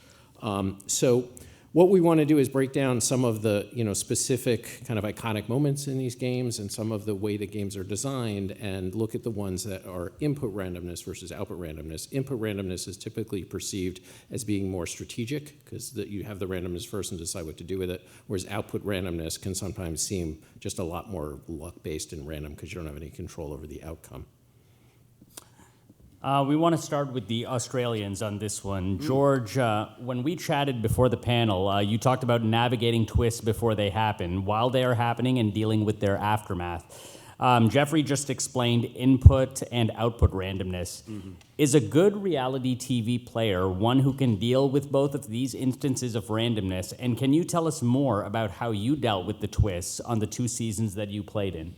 S3: So What we want to do is break down some of the specific kind of iconic moments in these games and some of the way the games are designed and look at the ones that are input randomness versus output randomness. Input randomness is typically perceived as being more strategic because you have the randomness first and decide what to do with it, whereas output randomness can sometimes seem just a lot more luck-based and random because you don't have any control over the outcome.
S2: We want to start with the Australians on this one. George, when we chatted before the panel, you talked about navigating twists before they happen, while they are happening, and dealing with their aftermath. Geoffrey just explained input and output randomness. Is a good reality TV player one who can deal with both of these instances of randomness? And can you tell us more about how you dealt with the twists on the 2 seasons that you played in?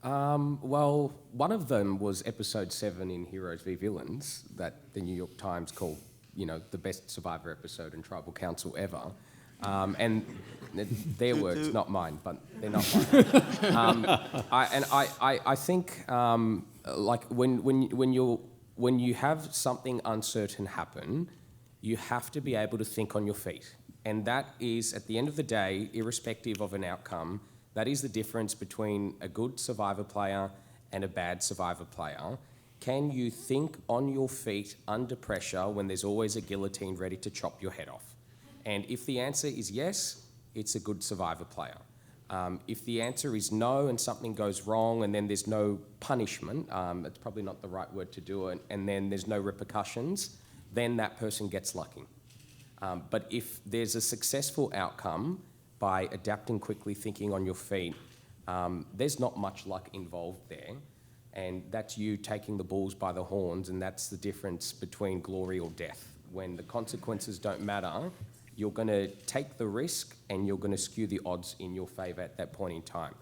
S8: Well, one of them was episode 7 in Heroes v Villains that the New York Times called, the best Survivor episode in Tribal Council ever. And their words, not mine, but they're not mine. I think like when you have something uncertain happen, you have to be able to think on your feet, and that is at the end of the day, irrespective of an outcome. That is the difference between a good Survivor player and a bad Survivor player. Can you think on your feet under pressure when there's always a guillotine ready to chop your head off? And if the answer is yes, it's a good Survivor player. If the answer is no and something goes wrong and then there's no punishment, that's probably not the right word to do it, and then there's no repercussions, then that person gets lucky. But if there's a successful outcome, by adapting quickly, thinking on your feet, there's not much luck involved there. And that's you taking the bulls by the horns, and that's the difference between glory or death. When the consequences don't matter, you're going to take the risk and you're going to skew the odds in your favour at that point in time.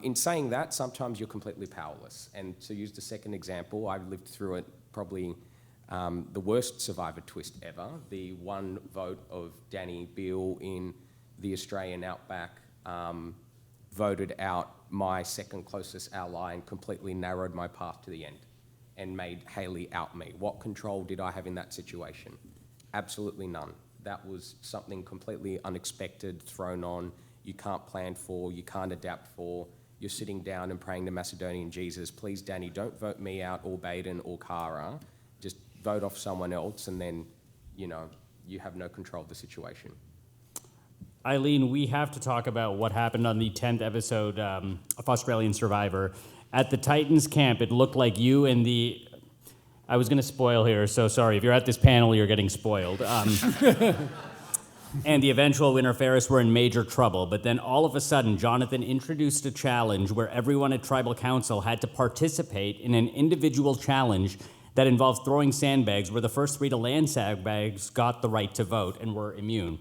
S8: In saying that, sometimes you're completely powerless. And to use the second example, I lived through it probably the worst Survivor twist ever. The one vote of Danny Beale in the Australian Outback voted out my second closest ally and completely narrowed my path to the end and made Hayley out me. What control did I have in that situation? Absolutely none. That was something completely unexpected, thrown on, you can't plan for, you can't adapt for. You're sitting down and praying to Macedonian Jesus, please, Danny, don't vote me out or Baden or Cara. Just vote off someone else, and then, you have no control of the situation.
S2: Aileen, we have to talk about what happened on the 10th episode of Australian Survivor. At the Titans camp, it looked like you and I was going to spoil here, so sorry. If you're at this panel, you're getting spoiled. And the eventual winner, Ferris, were in major trouble. But then all of a sudden, Jonathan introduced a challenge where everyone at Tribal Council had to participate in an individual challenge that involved throwing sandbags, where the first 3 to land sandbags got the right to vote and were immune.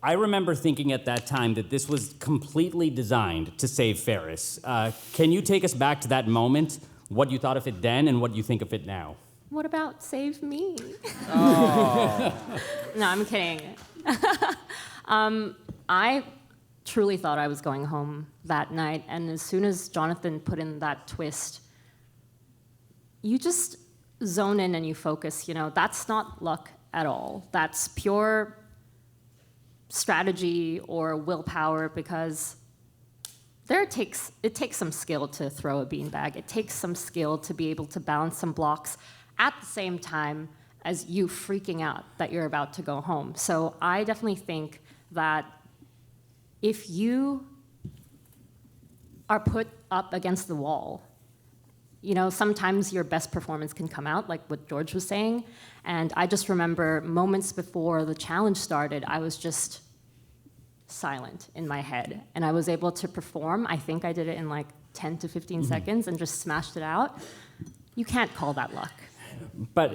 S2: I remember thinking at that time that this was completely designed to save Ferris. Can you take us back to that moment, what you thought of it then and what you think of it now?
S9: What about save me?
S8: Oh.
S9: No, I'm kidding. I truly thought I was going home that night, and as soon as Jonathan put in that twist, you just zone in and you focus. That's not luck at all. That's pure strategy or willpower, because it takes some skill to throw a beanbag. It takes some skill to be able to balance some blocks at the same time as you freaking out that you're about to go home. So I definitely think that if you are put up against the wall, sometimes your best performance can come out, like what George was saying. And I just remember moments before the challenge started, I was just silent in my head. And I was able to perform. I think I did it in like 10 to 15 seconds and just smashed it out. You can't call that luck.
S2: But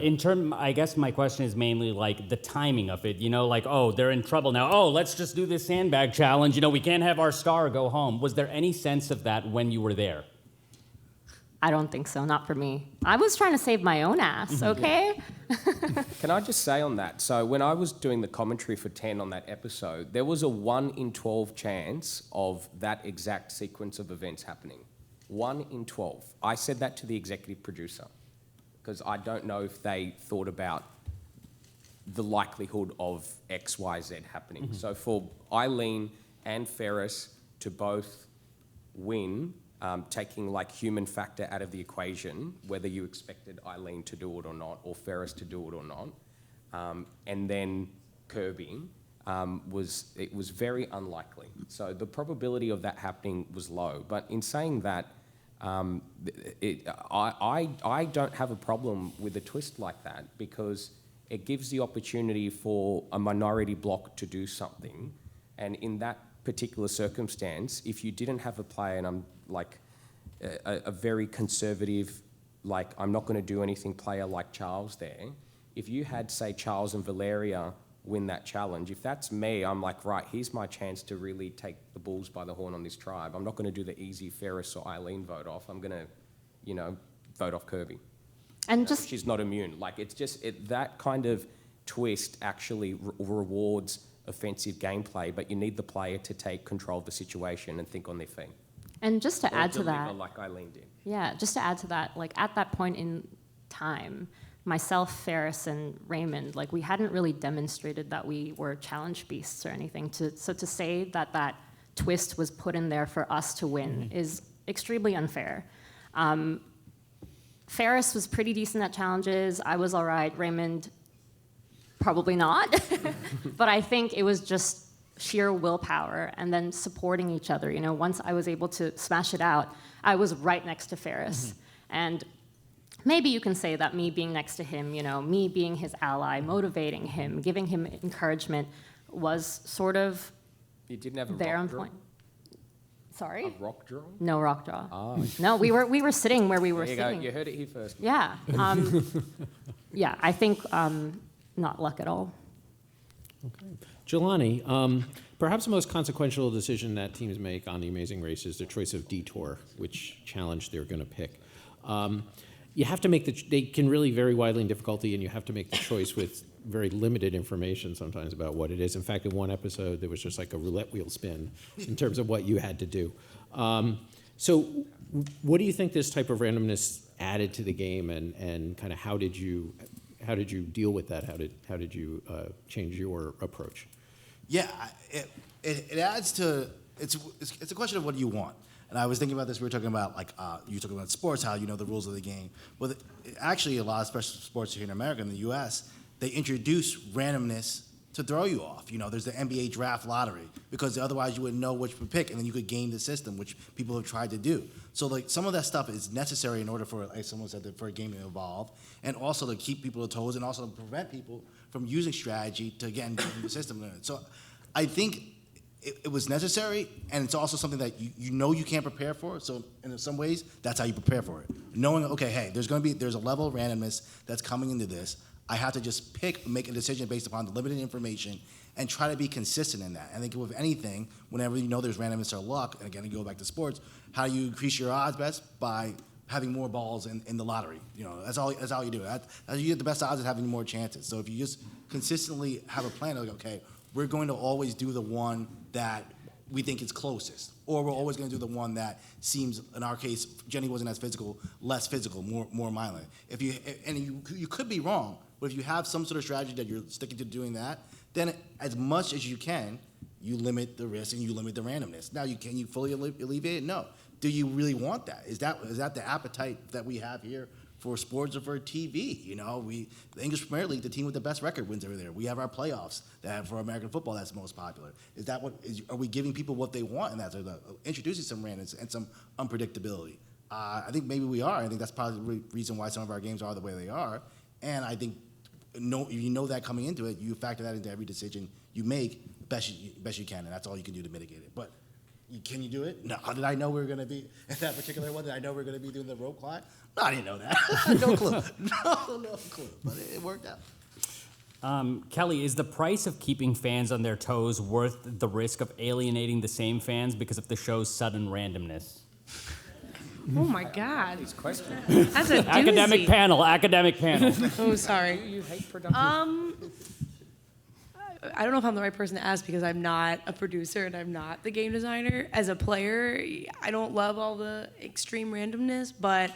S2: I guess my question is mainly like the timing of it, they're in trouble now. Oh, let's just do this sandbag challenge. We can't have our star go home. Was there any sense of that when you were there?
S9: I don't think so, not for me. I was trying to save my own ass, okay?
S8: Can I just say on that, so when I was doing the commentary for 10 on that episode, there was a 1 in 12 chance of that exact sequence of events happening. 1 in 12. I said that to the executive producer, because I don't know if they thought about the likelihood of X, Y, Z happening. So for Aileen and Ferris to both win, taking like human factor out of the equation, whether you expected Aileen to do it or not, or Ferris to do it or not, and then Kirby, was very unlikely. So the probability of that happening was low. But in saying that, I don't have a problem with a twist like that, because it gives the opportunity for a minority bloc to do something. And in that particular circumstance, if you didn't have a player, and I'm like a very conservative, like I'm not going to do anything player like Charles there, if you had, say, Charles and Valeria win that challenge, if that's me, I'm like, right, here's my chance to really take the bulls by the horn on this tribe. I'm not going to do the easy Ferris or Aileen vote off. I'm going to, vote off Kirby.
S9: And just
S8: She's not immune. Like, it's just, that kind of twist actually rewards offensive gameplay, but you need the player to take control of the situation and think on their feet.
S9: and just to
S8: Or
S9: add to
S8: deliver
S9: that,
S8: like Aileen did.
S9: yeah, just to add to that, like at that point in time, myself, Ferris, and Raymond, like we hadn't really demonstrated that we were challenge beasts or anything. So to say that that twist was put in there for us to win is extremely unfair. Ferris was pretty decent at challenges. I was all right. Raymond, probably not. But I think it was just sheer willpower and then supporting each other. You know, once I was able to smash it out, I was right next to Ferris. And maybe you can say that me being next to him, you know, me being his ally, motivating him, giving him encouragement was sort of
S8: You didn't have a
S9: there
S8: rock
S9: on
S8: draw?
S9: point. Sorry?
S8: A rock draw?
S9: No rock draw.
S8: Oh.
S9: No, we were sitting where we were
S8: There you go.
S9: sitting.
S8: You heard it here first.
S9: Yeah. Yeah, I think not luck at all.
S3: Jelani, perhaps the most consequential decision that teams make on The Amazing Race is their choice of detour, which challenge they're going to pick. You have to make they can really vary widely in difficulty, and you have to make the choice with very limited information sometimes about what it is. In fact, in one episode, there was just like a roulette wheel spin in terms of what you had to do. So what do you think this type of randomness added to the game, and kind of how did you deal with that? How did you change your approach?
S7: Yeah, it adds to it's a question of what do you want. And I was thinking about this. We were talking about you were talking about sports, how you know the rules of the game. Well, actually, a lot of special sports here in America, in the U.S., they introduce randomness to throw you off. You know, there's the NBA draft lottery because otherwise you wouldn't know which to pick, and then you could game the system, which people have tried to do. So like some of that stuff is necessary in order for, like someone said, for a game to evolve, and also to keep people on toes, and also to prevent people from using strategy to again game the system. So I think it was necessary, and it's also something that you know you can't prepare for. So in some ways, that's how you prepare for it. Knowing, okay, hey, there's a level of randomness that's coming into this. I have to just make a decision based upon the limited information and try to be consistent in that. I think with anything, whenever you know there's randomness or luck, and again, you go back to sports, how do you increase your odds best? By having more balls in the lottery. You know, that's all you do. You get the best odds of having more chances. So if you just consistently have a plan, like, okay, we're going to always do the one that we think is closest, or we're always going to do the one that seems, in our case, Jenny wasn't as physical, less physical, more violent. You could be wrong, but if you have some sort of strategy that you're sticking to doing that, then as much as you can, you limit the risk and you limit the randomness. Now, can you fully alleviate it? No. Do you really want that? Is that the appetite that we have here for sports or for TV? You know, the English Premier League, the team with the best record wins over there. We have our playoffs that for American football that's most popular. Are we giving people what they want? And that's introducing some randomness and some unpredictability. I think maybe we are. I think that's probably the reason why some of our games are the way they are. And I think you know that coming into it, you factor that into every decision you make best you can, and that's all you can do to mitigate it. But can you do it? No. Did I know we were going to be in that particular one? Did I know we were going to be doing the rope climb? No, I didn't know that. No clue. No clue. But it worked out.
S2: Kelly, is the price of keeping fans on their toes worth the risk of alienating the same fans because of the show's sudden randomness?
S4: Oh my God.
S8: These questions.
S4: That's a doozy.
S2: Academic panel.
S4: Oh, sorry.
S8: You hate production.
S4: I don't know if I'm the right person to ask because I'm not a producer and I'm not the game designer. As a player, I don't love all the extreme randomness, but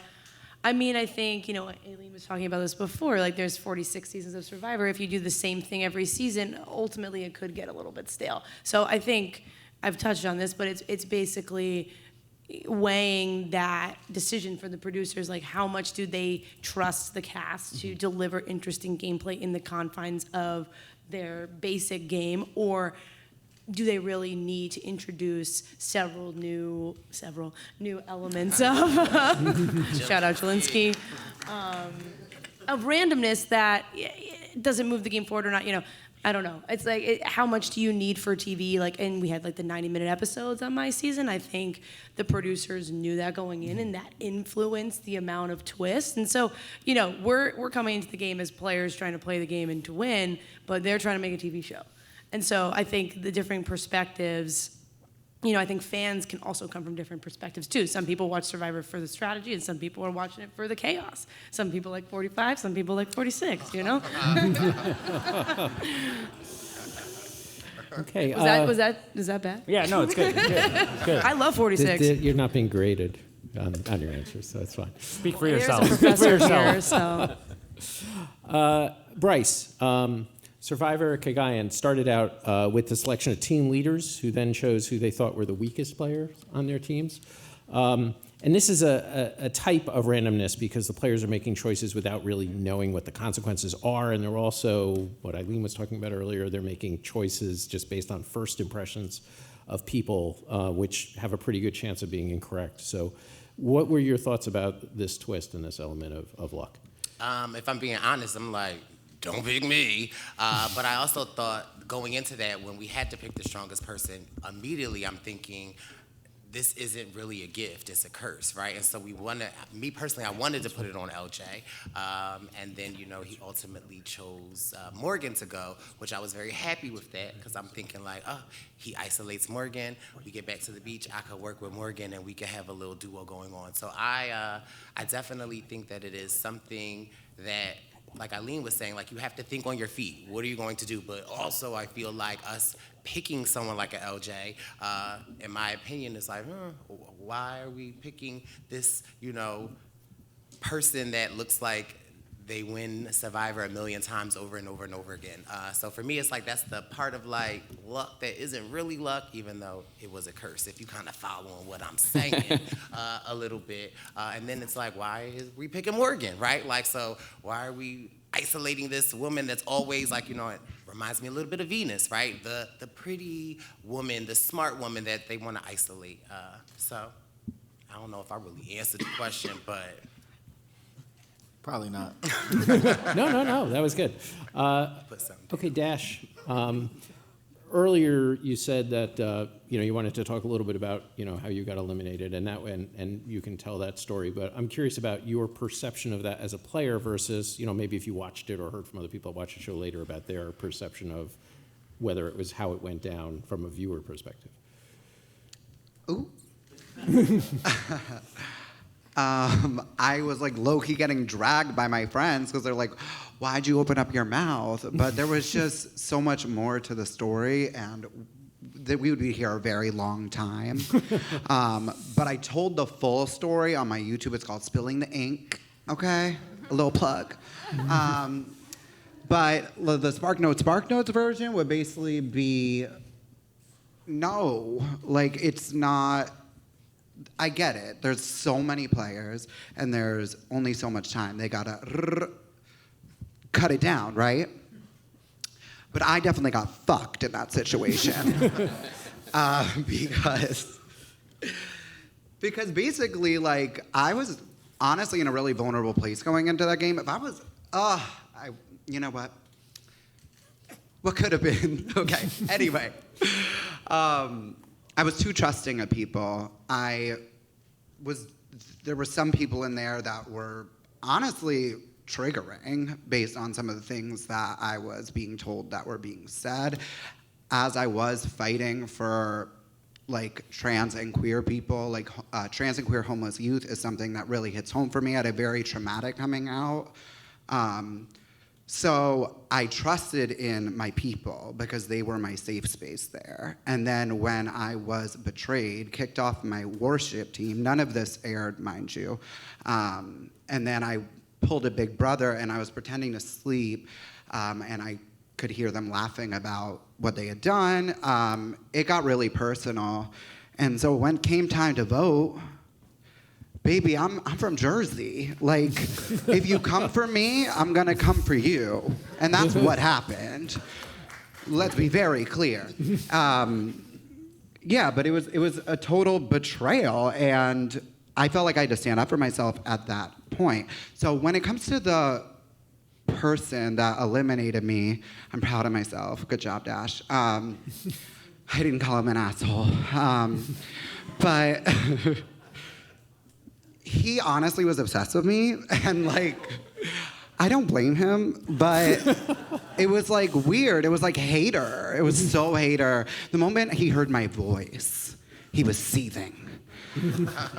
S4: I mean, I think, Aileen was talking about this before, like there's 46 seasons of Survivor. If you do the same thing every season, ultimately it could get a little bit stale. So I think I've touched on this, but it's basically weighing that decision for the producers, like how much do they trust the cast to deliver interesting gameplay in the confines of their basic game, or do they really need to introduce several new elements of shout out Jelani, of randomness that doesn't move the game forward or not? I don't know. It's like, how much do you need for TV? And we had the 90-minute episodes on my season. I think the producers knew that going in, and that influenced the amount of twists. And so, we're coming into the game as players trying to play the game and to win, but they're trying to make a TV show. And so I think the different perspectives, I think fans can also come from different perspectives too. Some people watch Survivor for the strategy, and some people are watching it for the chaos. Some people like 45, some people like 46,
S3: Okay.
S4: Is that bad?
S2: Yeah, no, it's good. It's good.
S4: I love 46.
S3: You're not being graded on your answers, so it's fine.
S2: Speak for
S4: There's
S2: yourself.
S4: a professor here, so.
S3: Brice, Survivor Cagayan started out with the selection of team leaders who then chose who they thought were the weakest players on their teams. And this is a type of randomness because the players are making choices without really knowing what the consequences are. And they're also, what Aileen was talking about earlier, they're making choices just based on first impressions of people, which have a pretty good chance of being incorrect. So what were your thoughts about this twist and this element of luck?
S10: If I'm being honest, I'm like, don't pick me. But I also thought going into that, when we had to pick the strongest person, immediately I'm thinking, this isn't really a gift, it's a curse, right? And so me personally, I wanted to put it on LJ. And then, he ultimately chose Morgan to go, which I was very happy with that, because I'm thinking he isolates Morgan, we get back to the beach, I could work with Morgan, and we could have a little duo going on. So I definitely think that it is something that, like Aileen was saying, you have to think on your feet. What are you going to do? But also, I feel like us picking someone like an LJ, in my opinion, is why are we picking this, person that looks like they win Survivor 1 million times over and over and over again? So for me, it's that's the part of luck that isn't really luck, even though it was a curse, if you kind of following what I'm saying a little bit. And then it's why is we picking Morgan, right? So why are we isolating this woman that's always it reminds me a little bit of Venus, right? The pretty woman, the smart woman that they want to isolate. So I don't know if I really answered the question, but
S11: Probably not.
S3: No, that was good. Okay, Dash. Earlier you said that you wanted to talk a little bit about how you got eliminated, and you can tell that story. But I'm curious about your perception of that as a player versus maybe if you watched it or heard from other people who watched the show later about their perception of whether it was how it went down from a viewer perspective.
S6: Ooh. I was low-key getting dragged by my friends because they're like, why'd you open up your mouth? But there was just so much more to the story, and that we would be here a very long time. But I told the full story on my YouTube. It's called Spilling the Ink, okay? A little plug. But the Spark Notes version would basically be, no, it's not. I get it. There's so many players, and there's only so much time. They gotta cut it down, right? But I definitely got fucked in that situation because basically, I was honestly in a really vulnerable place going into that game. If I was, you know what? What could have been? Okay. Anyway. I was too trusting of people. There were some people in there that were honestly triggering based on some of the things that I was being told that were being said. As I was fighting for trans and queer people, trans and queer homeless youth is something that really hits home for me. I had a very traumatic coming out. So I trusted in my people because they were my safe space there. And then when I was betrayed, kicked off my worship team, none of this aired, mind you, And then I pulled a Big Brother, and I was pretending to sleep, and I could hear them laughing about what they had done. It got really personal. And so when it came time to vote, baby, I'm from Jersey. Like, if you come for me, I'm gonna come for you. And that's what happened. Let's be very clear. Yeah, but it was a total betrayal, and I felt like I had to stand up for myself at that point. So when it comes to the person that eliminated me, I'm proud of myself. Good job, Dash. I didn't call him an asshole. But he honestly was obsessed with me, and like, I don't blame him, but it was like weird. It was like hater. It was so hater. The moment he heard my voice, he was seething.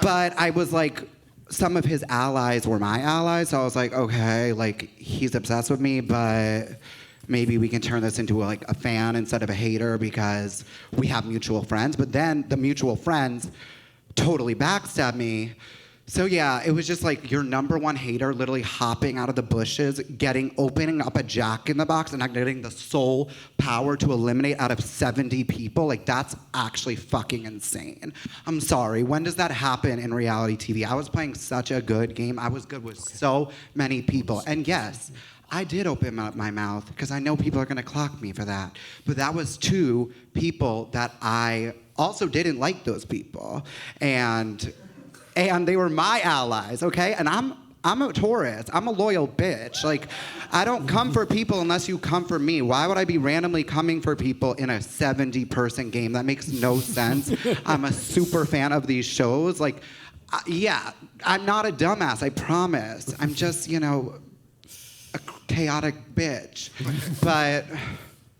S6: But I was like, some of his allies were my allies, so I was like, okay, like, he's obsessed with me, but maybe we can turn this into like a fan instead of a hater because we have mutual friends. But then the mutual friends totally backstabbed me. So yeah, it was just like your number one hater literally hopping out of the bushes, opening up a Jack in the Box and not getting the sole power to eliminate out of 70 people. Like, that's actually fucking insane. I'm sorry, when does that happen in reality TV? I was playing such a good game. I was good with so many people. And yes, I did open up my mouth because I know people are gonna clock me for that. But that was 2 people that I also didn't like those people. And they were my allies, okay? And I'm a Taurus. I'm a loyal bitch. Like, I don't come for people unless you come for me. Why would I be randomly coming for people in a 70-person game? That makes no sense. I'm a super fan of these shows. Like, yeah, I'm not a dumbass, I promise. I'm just, a chaotic bitch. But,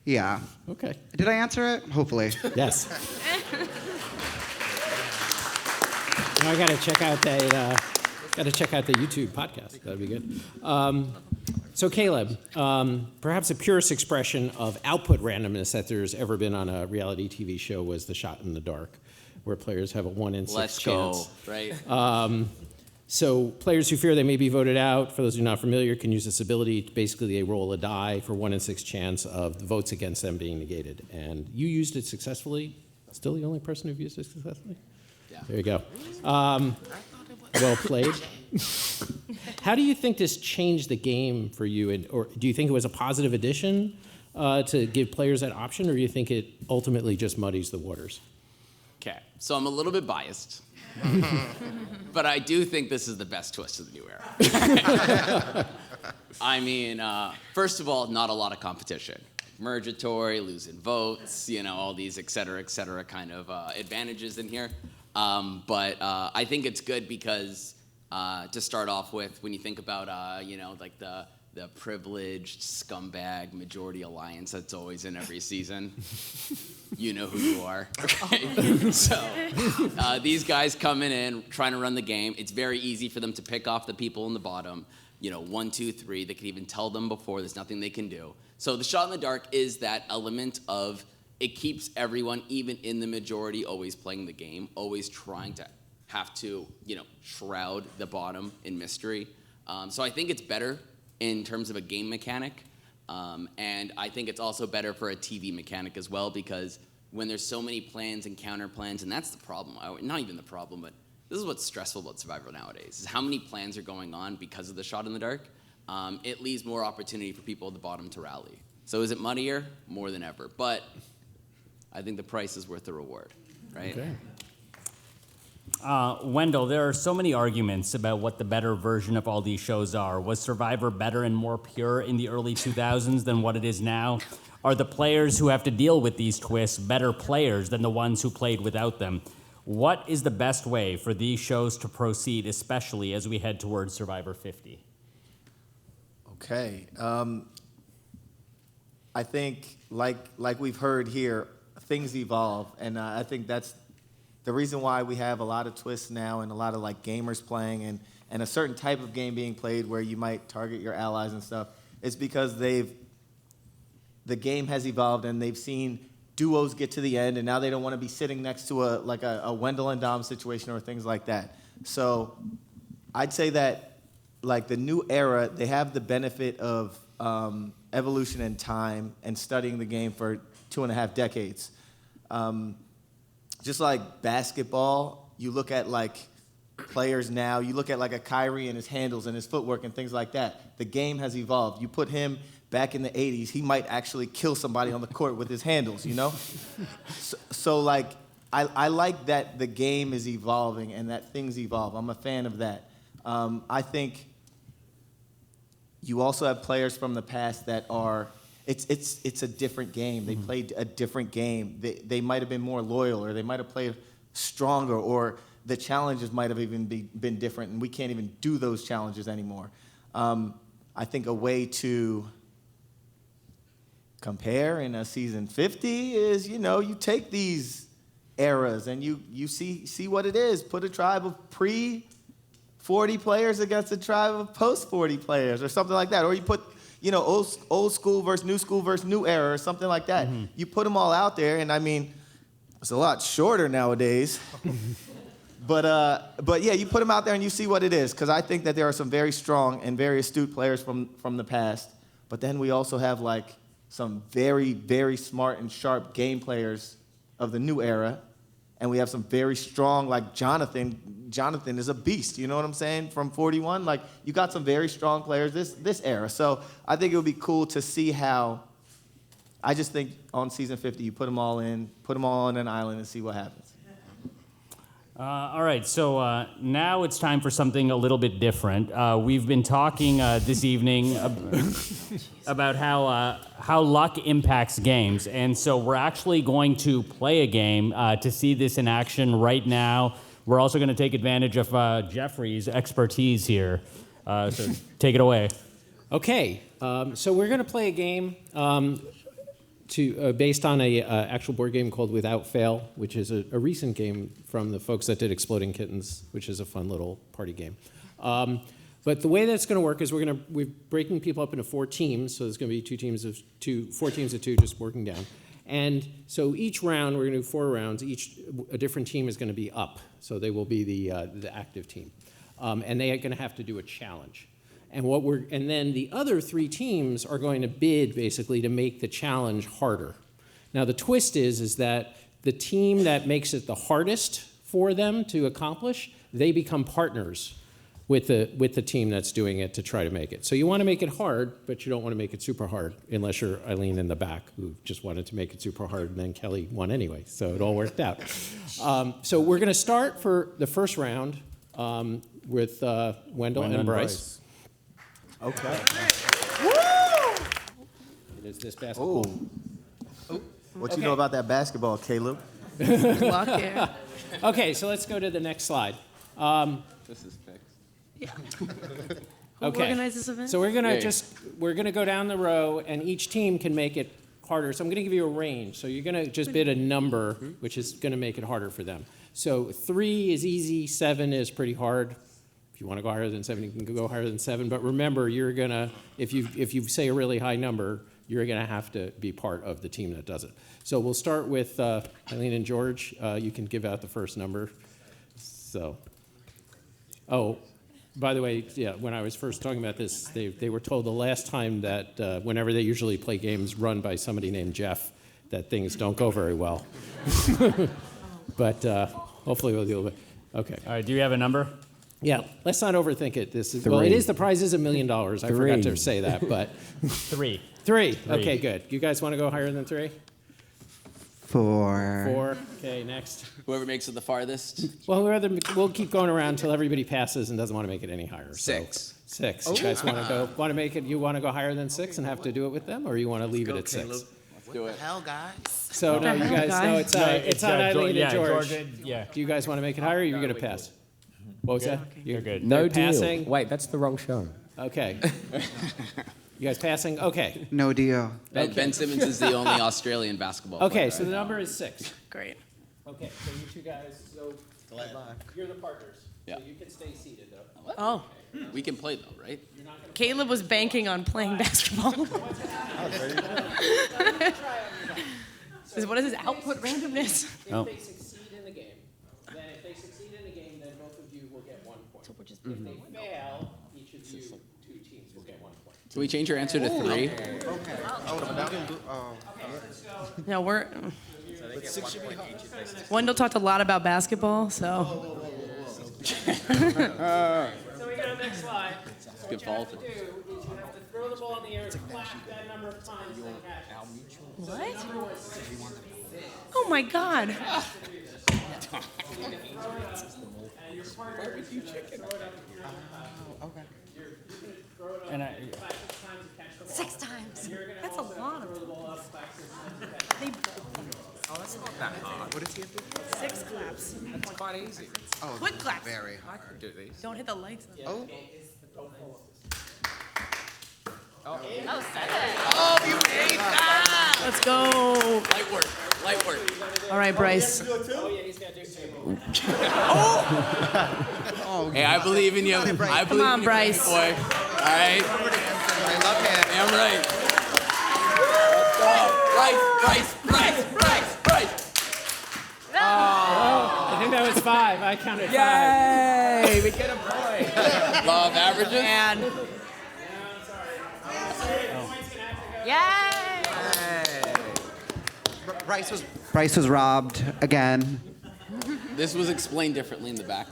S6: yeah.
S3: Okay.
S6: Did I answer it? Hopefully.
S3: Yes. I gotta check out that. Gotta check out the YouTube podcast. That'd be good. So Kaleb, perhaps the purest expression of output randomness that there's ever been on a reality TV show was the shot in the dark, where players have a 1 in 6 chance.
S5: Let's go, right?
S3: So players who fear they may be voted out, for those who are not familiar, can use this ability. Basically, they roll a die for 1 in 6 chance of the votes against them being negated. And you used it successfully. Still the only person who've used it successfully?
S5: Yeah.
S3: There you go. Well played. How do you think this changed the game for you? Or do you think it was a positive addition to give players that option, or do you think it ultimately just muddies the waters?
S5: Okay, so I'm a little bit biased, but I do think this is the best twist of the new era. I mean, first of all, not a lot of competition. Mergatory, losing votes, all these et cetera kind of advantages in here. But I think it's good because to start off with, when you think about, like the privileged scumbag majority alliance that's always in every season, you know who you are. Okay? So these guys coming in, trying to run the game, it's very easy for them to pick off the people in the bottom. 1, 2, 3, they can even tell them before, there's nothing they can do. So the shot in the dark is that element of it keeps everyone, even in the majority, always playing the game, always trying to have to, shroud the bottom in mystery. So I think it's better in terms of a game mechanic. And I think it's also better for a TV mechanic as well, because when there's so many plans and counter plans, and that's the problem, not even the problem, but this is what's stressful about Survivor nowadays, is how many plans are going on because of the shot in the dark. It leaves more opportunity for people at the bottom to rally. So is it muddier? More than ever. But I think the price is worth the reward, right?
S3: Okay.
S2: Wendell, there are so many arguments about what the better version of all these shows are. Was Survivor better and more pure in the early 2000s than what it is now? Are the players who have to deal with these twists better players than the ones who played without them? What is the best way for these shows to proceed, especially as we head towards Survivor 50?
S11: Okay. I think, like we've heard here, things evolve, and I think that's the reason why we have a lot of twists now and a lot of gamers playing and a certain type of game being played where you might target your allies and stuff. It's because the game has evolved and they've seen duos get to the end, and now they don't want to be sitting next to a Wendell and Dom situation or things like that. So I'd say that like the new era, they have the benefit of evolution and time and studying the game for 2.5 decades. Just like basketball, you look at like players now, you look at like a Kyrie and his handles and his footwork and things like that. The game has evolved. You put him back in the 80s, he might actually kill somebody on the court with his handles, you know? So like, I like that the game is evolving and that things evolve. I'm a fan of that. I think you also have players from the past that are, it's a different game. They played a different game. They might have been more loyal, or they might have played stronger, or the challenges might have even been different, and we can't even do those challenges anymore. I think a way to compare in a season 50 is, you take these eras and you see what it is. Put a tribe of pre-40 players against a tribe of post-40 players or something like that. Or you put, old school versus new era or something like that. Mm-hmm. You put them all out there, and I mean, it's a lot shorter nowadays. But yeah, you put them out there and you see what it is, because I think that there are some very strong and very astute players from the past. But then we also have like some very, very smart and sharp game players of the new era. And we have some very strong, like Jonathan. Jonathan is a beast, you know what I'm saying, from 41. Like, you got some very strong players this era. So I think it would be cool to see how, I just think on season 50, you put them all on an island and see what happens.
S2: All right, so now it's time for something a little bit different. We've been talking this evening about how luck impacts games, and so we're actually going to play a game to see this in action right now. We're also going to take advantage of Geoffrey's expertise here, so take it away.
S3: Okay, so we're going to play a game based on a actual board game called Without Fail, which is a recent game from the folks that did Exploding Kittens, which is a fun little party game. But the way that's going to work is we're breaking people up into 4 teams, so there's going to be 4 teams of 2 just working down. And so each round, we're going to do 4 rounds. A different team is going to be up, so they will be the active team. And they are going to have to do a challenge. And then the other 3 teams are going to bid basically to make the challenge harder. Now the twist is that the team that makes it the hardest for them to accomplish, they become partners with the team that's doing it to try to make it. So you want to make it hard, but you don't want to make it super hard, unless you're Aileen in the back, who just wanted to make it super hard, and then Kellie won anyway, so it all worked out. So we're going to start for the first round with Wendell and Brice.
S11: Okay.
S3: Woo! It is this basketball.
S11: What you know about that basketball, Kaleb?
S4: Luck here.
S3: Okay, so let's go to the next slide.
S11: This is fixed.
S4: Yeah. Who
S3: Okay.
S4: organized this event?
S3: So we're gonna go down the row, and each team can make it harder. So I'm gonna give you a range. So you're gonna just bid a number, which is gonna make it harder for them. So 3 is easy, 7 is pretty hard. If you want to go higher than 7, you can go higher than 7. But remember, you're gonna if you say a really high number, you're gonna have to be part of the team that does it. So we'll start with Aileen and George. You can give out the first number. So, by the way, yeah, when I was first talking about this, they were told the last time that whenever they usually play games run by somebody named Jeff, that things don't go very well. But hopefully we'll deal with it. Okay.
S2: All right, do you have a number?
S3: Yeah, let's not overthink it. The prize is $1 million. I forgot to say that, but
S2: 3.
S3: 3. Okay, good. You guys want to go higher than 3?
S6: 4.
S3: 4. Okay, next.
S5: Whoever makes it the farthest.
S3: Well, we'll keep going around until everybody passes and doesn't want to make it any higher.
S10: 6.
S3: 6. You guys want to make it? You want to go higher than 6 and have to do it with them, or you want to leave it at 6?
S5: Let's do it.
S10: Hell, guys.
S3: So no, you guys know it's on Aileen and George.
S2: Yeah.
S3: Do you guys want to make it higher, or you're going to pass? What was that?
S2: You're good.
S8: No
S3: You're
S8: deal.
S3: passing?
S8: Wait, that's the wrong show.
S3: Okay. You guys passing? Okay.
S6: No deal.
S5: Ben Simmons is the only Australian basketball player.
S3: Okay, so the number is 6.
S4: Great.
S3: Okay, so you 2 guys, you're the partners.
S5: Yeah.
S3: So you can stay seated, though.
S4: Oh,
S5: We can play though, right?
S4: Caleb was banking on playing basketball. What is his output randomness?
S3: If they succeed in the game, then both of you will get 1 point.
S4: So we're just
S3: If they fail, each each of you two teams will get 1 point.
S5: Can we change your answer to 3?
S6: Okay. Oh.
S4: No, we're. Wendell talked a lot about basketball, so.
S2: So we got a next slide.
S5: It's good fault.
S2: You have to throw the ball in the air, clap that number of times, then catch it.
S4: What? Oh my God.
S2: And your partner barbecue chicken.
S6: Okay.
S2: And I.
S9: 6 times. That's a lot of
S10: Oh, that's not that hard. What does he have to do?
S4: 6 claps.
S10: That's quite easy.
S6: Oh,
S4: Quick claps.
S6: very
S10: I
S6: hard.
S10: could do these.
S4: Don't hit the lights.
S6: Oh.
S9: Oh, 7.
S10: Oh, you ate that!
S4: Let's go.
S5: Light work. Light work.
S4: All right, Brice.
S5: Hey, I believe in you. I believe
S4: on,
S5: in you,
S4: Brice.
S5: boy. All right.
S6: I love him.
S5: Damn right. Brice.
S3: I think that was 5. I counted 5.
S5: Yay! We get a point. Love averages.
S4: And
S9: Yay!
S6: Brice was robbed again.
S5: This was explained differently in the back.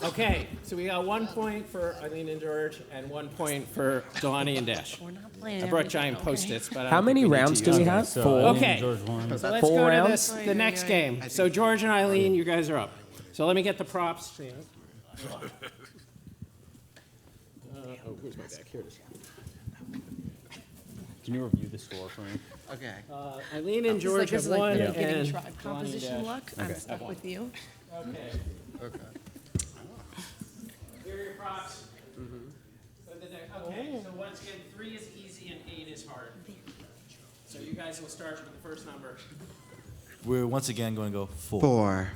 S3: Okay, so we got 1 point for Aileen and George and 1 point for Jelani and Dash.
S4: we're not playing.
S3: I brought
S4: everything,
S3: giant
S4: okay?
S3: Post-its, but I
S8: How
S3: don't
S8: many
S3: think we need
S8: rounds
S3: to
S8: do
S3: use
S8: we
S3: them.
S8: have?
S3: So
S8: 4.
S3: let's
S8: Four
S3: go to
S8: rounds?
S3: the next game. So George and Aileen, you guys are up. So let me get the props. Where's my back? Here it is.
S2: Can you review the score for me?
S6: Okay.
S3: Eileen and
S4: This
S3: George
S4: is
S3: have
S4: like
S3: won,
S4: the beginning
S3: and
S4: tribe composition luck. I'm stuck with you.
S3: okay.
S6: Okay.
S3: Here are your props. Okay, so once again, 3 is easy and 8 is hard. So you guys will start with the first number.
S7: We're once again going to go 4.
S6: 4.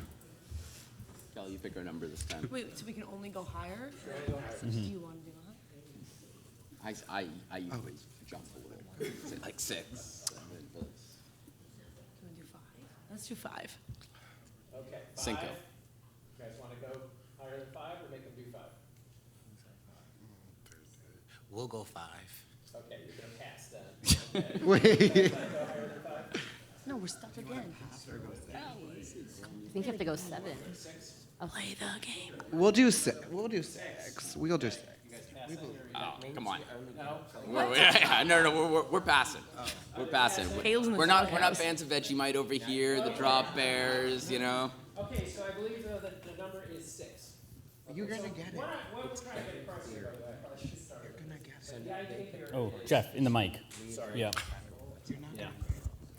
S5: Kelly, you pick our number this time.
S4: Wait, so we can only go higher? Do you want to do that?
S5: I usually jump a little. Say like 6.
S4: Can we do 5? Let's do 5.
S3: Okay. 5.
S5: Cinco.
S3: You guys want to go higher than 5 or make them do 5?
S10: We'll go 5.
S3: Okay, you're going to pass then.
S6: Wait.
S4: No, we're stuck again.
S9: I think you have to go 7.
S4: Play the game.
S6: We'll do 6. We'll do 6. We'll do 6.
S5: Oh, come on. No, we're passing. We're passing.
S4: Caleb's in the
S5: We're not
S4: doghouse.
S5: fans of Vegemite over here. The drop bears, you know.
S3: Okay, so I believe the number is 6.
S6: You're going to get it.
S3: We'll try to get across here, by the way.
S6: You're going to get it.
S3: The idea here
S2: Oh, Jeff, in the mic.
S3: Sorry.
S2: Yeah.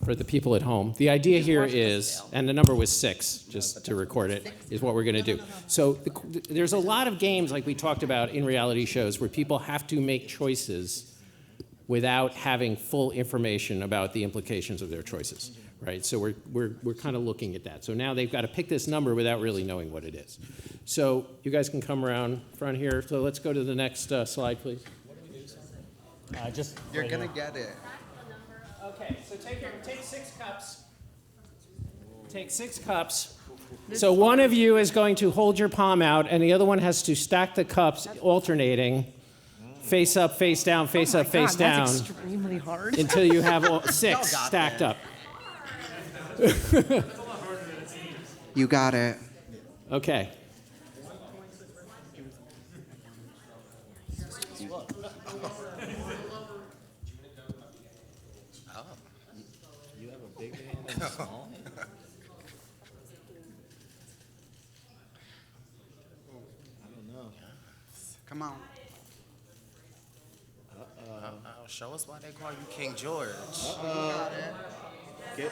S3: For the people at home, the idea here is, and the number was 6, just to record it, is what we're going to do. So there's a lot of games, like we talked about in reality shows, where people have to make choices without having full information about the implications of their choices, right? So we're kind of looking at that. So now they've got to pick this number without really knowing what it is. So you guys can come around front here. So let's go to the next slide, please.
S2: Just
S6: You're
S2: right
S6: going to
S2: here.
S6: get it.
S3: Okay, so take 6 cups. Take 6 cups. So one of you is going to hold your palm out, and the other one has to stack the cups, alternating, face up, face down, face up, face down,
S4: That's extremely hard.
S3: until you have 6 stacked up.
S6: You got it.
S3: Okay.
S11: You have a big hand and a small hand? I don't know.
S6: Come on.
S10: Show us why they call you King George.
S11: Get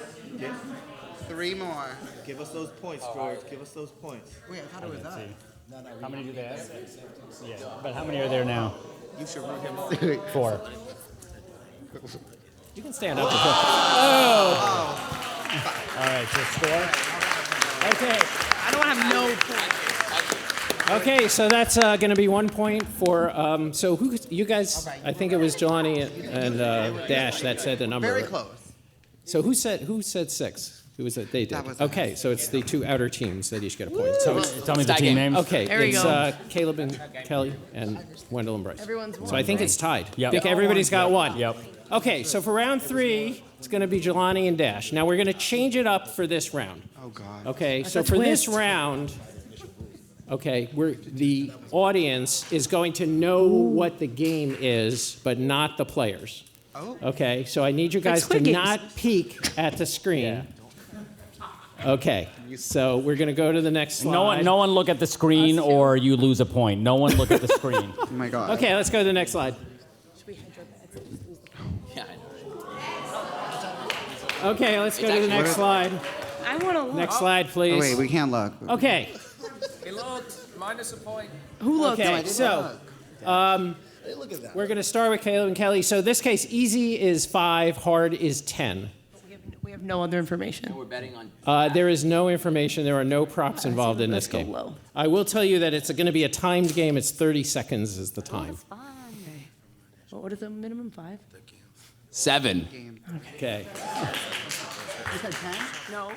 S6: 3 more.
S11: give us those points, George. Give us those points.
S6: Wait, I thought it was that.
S2: How many do they have? Yeah, but how many are there now?
S11: You should root him.
S2: 4.
S3: You can stand up. Oh!
S2: All right, so score?
S3: Okay.
S4: I don't have no points.
S3: Okay, so that's going to be 1 point for. So who? You guys? I think it was Jelani and Dash that said the number.
S6: Very close.
S3: So who said 6? Who was it? They did.
S6: That was
S3: Okay,
S6: us.
S3: so it's the two outer teams that each get a point. So it's,
S2: Tell me the team names.
S3: okay,
S4: There we
S3: it's
S4: go.
S3: Caleb and Kelly and Wendell and Bryce.
S4: Everyone's
S3: So I think it's tied.
S2: Yep.
S3: I think everybody's got one.
S2: Yep.
S3: Okay, so for round 3, it's going to be Jelani and Dash. Now we're going to change it up for this round.
S6: Oh, God.
S3: Okay, so
S4: a
S3: for this
S4: twist.
S3: round, okay, the audience is going to know what the game is, but not the players.
S6: Oh.
S3: Okay, so I need you guys to
S4: Squid Games.
S3: not peek at the screen. Okay, so we're going to go to the next slide.
S2: No one look at the screen or you lose a point. No one look at the screen.
S6: Oh, my God.
S3: Okay, let's go to the next slide.
S5: Yeah.
S3: Okay, let's go to the next slide.
S4: I want to look.
S3: Next slide, please.
S6: Oh, wait, we can't look.
S3: Okay,
S8: He looked, minus a point.
S4: Who looked?
S3: okay, so we're going to start with Caleb and Kelly. So this case, easy is 5, hard is 10.
S4: We have no other information.
S5: We're betting on.
S3: There is no information. There are no props involved in this
S4: Let's go
S3: game.
S4: low.
S3: I will tell you that it's going to be a timed game. It's 30 seconds is the time.
S4: What is the minimum? 5?
S5: 7.
S3: Okay.
S4: No.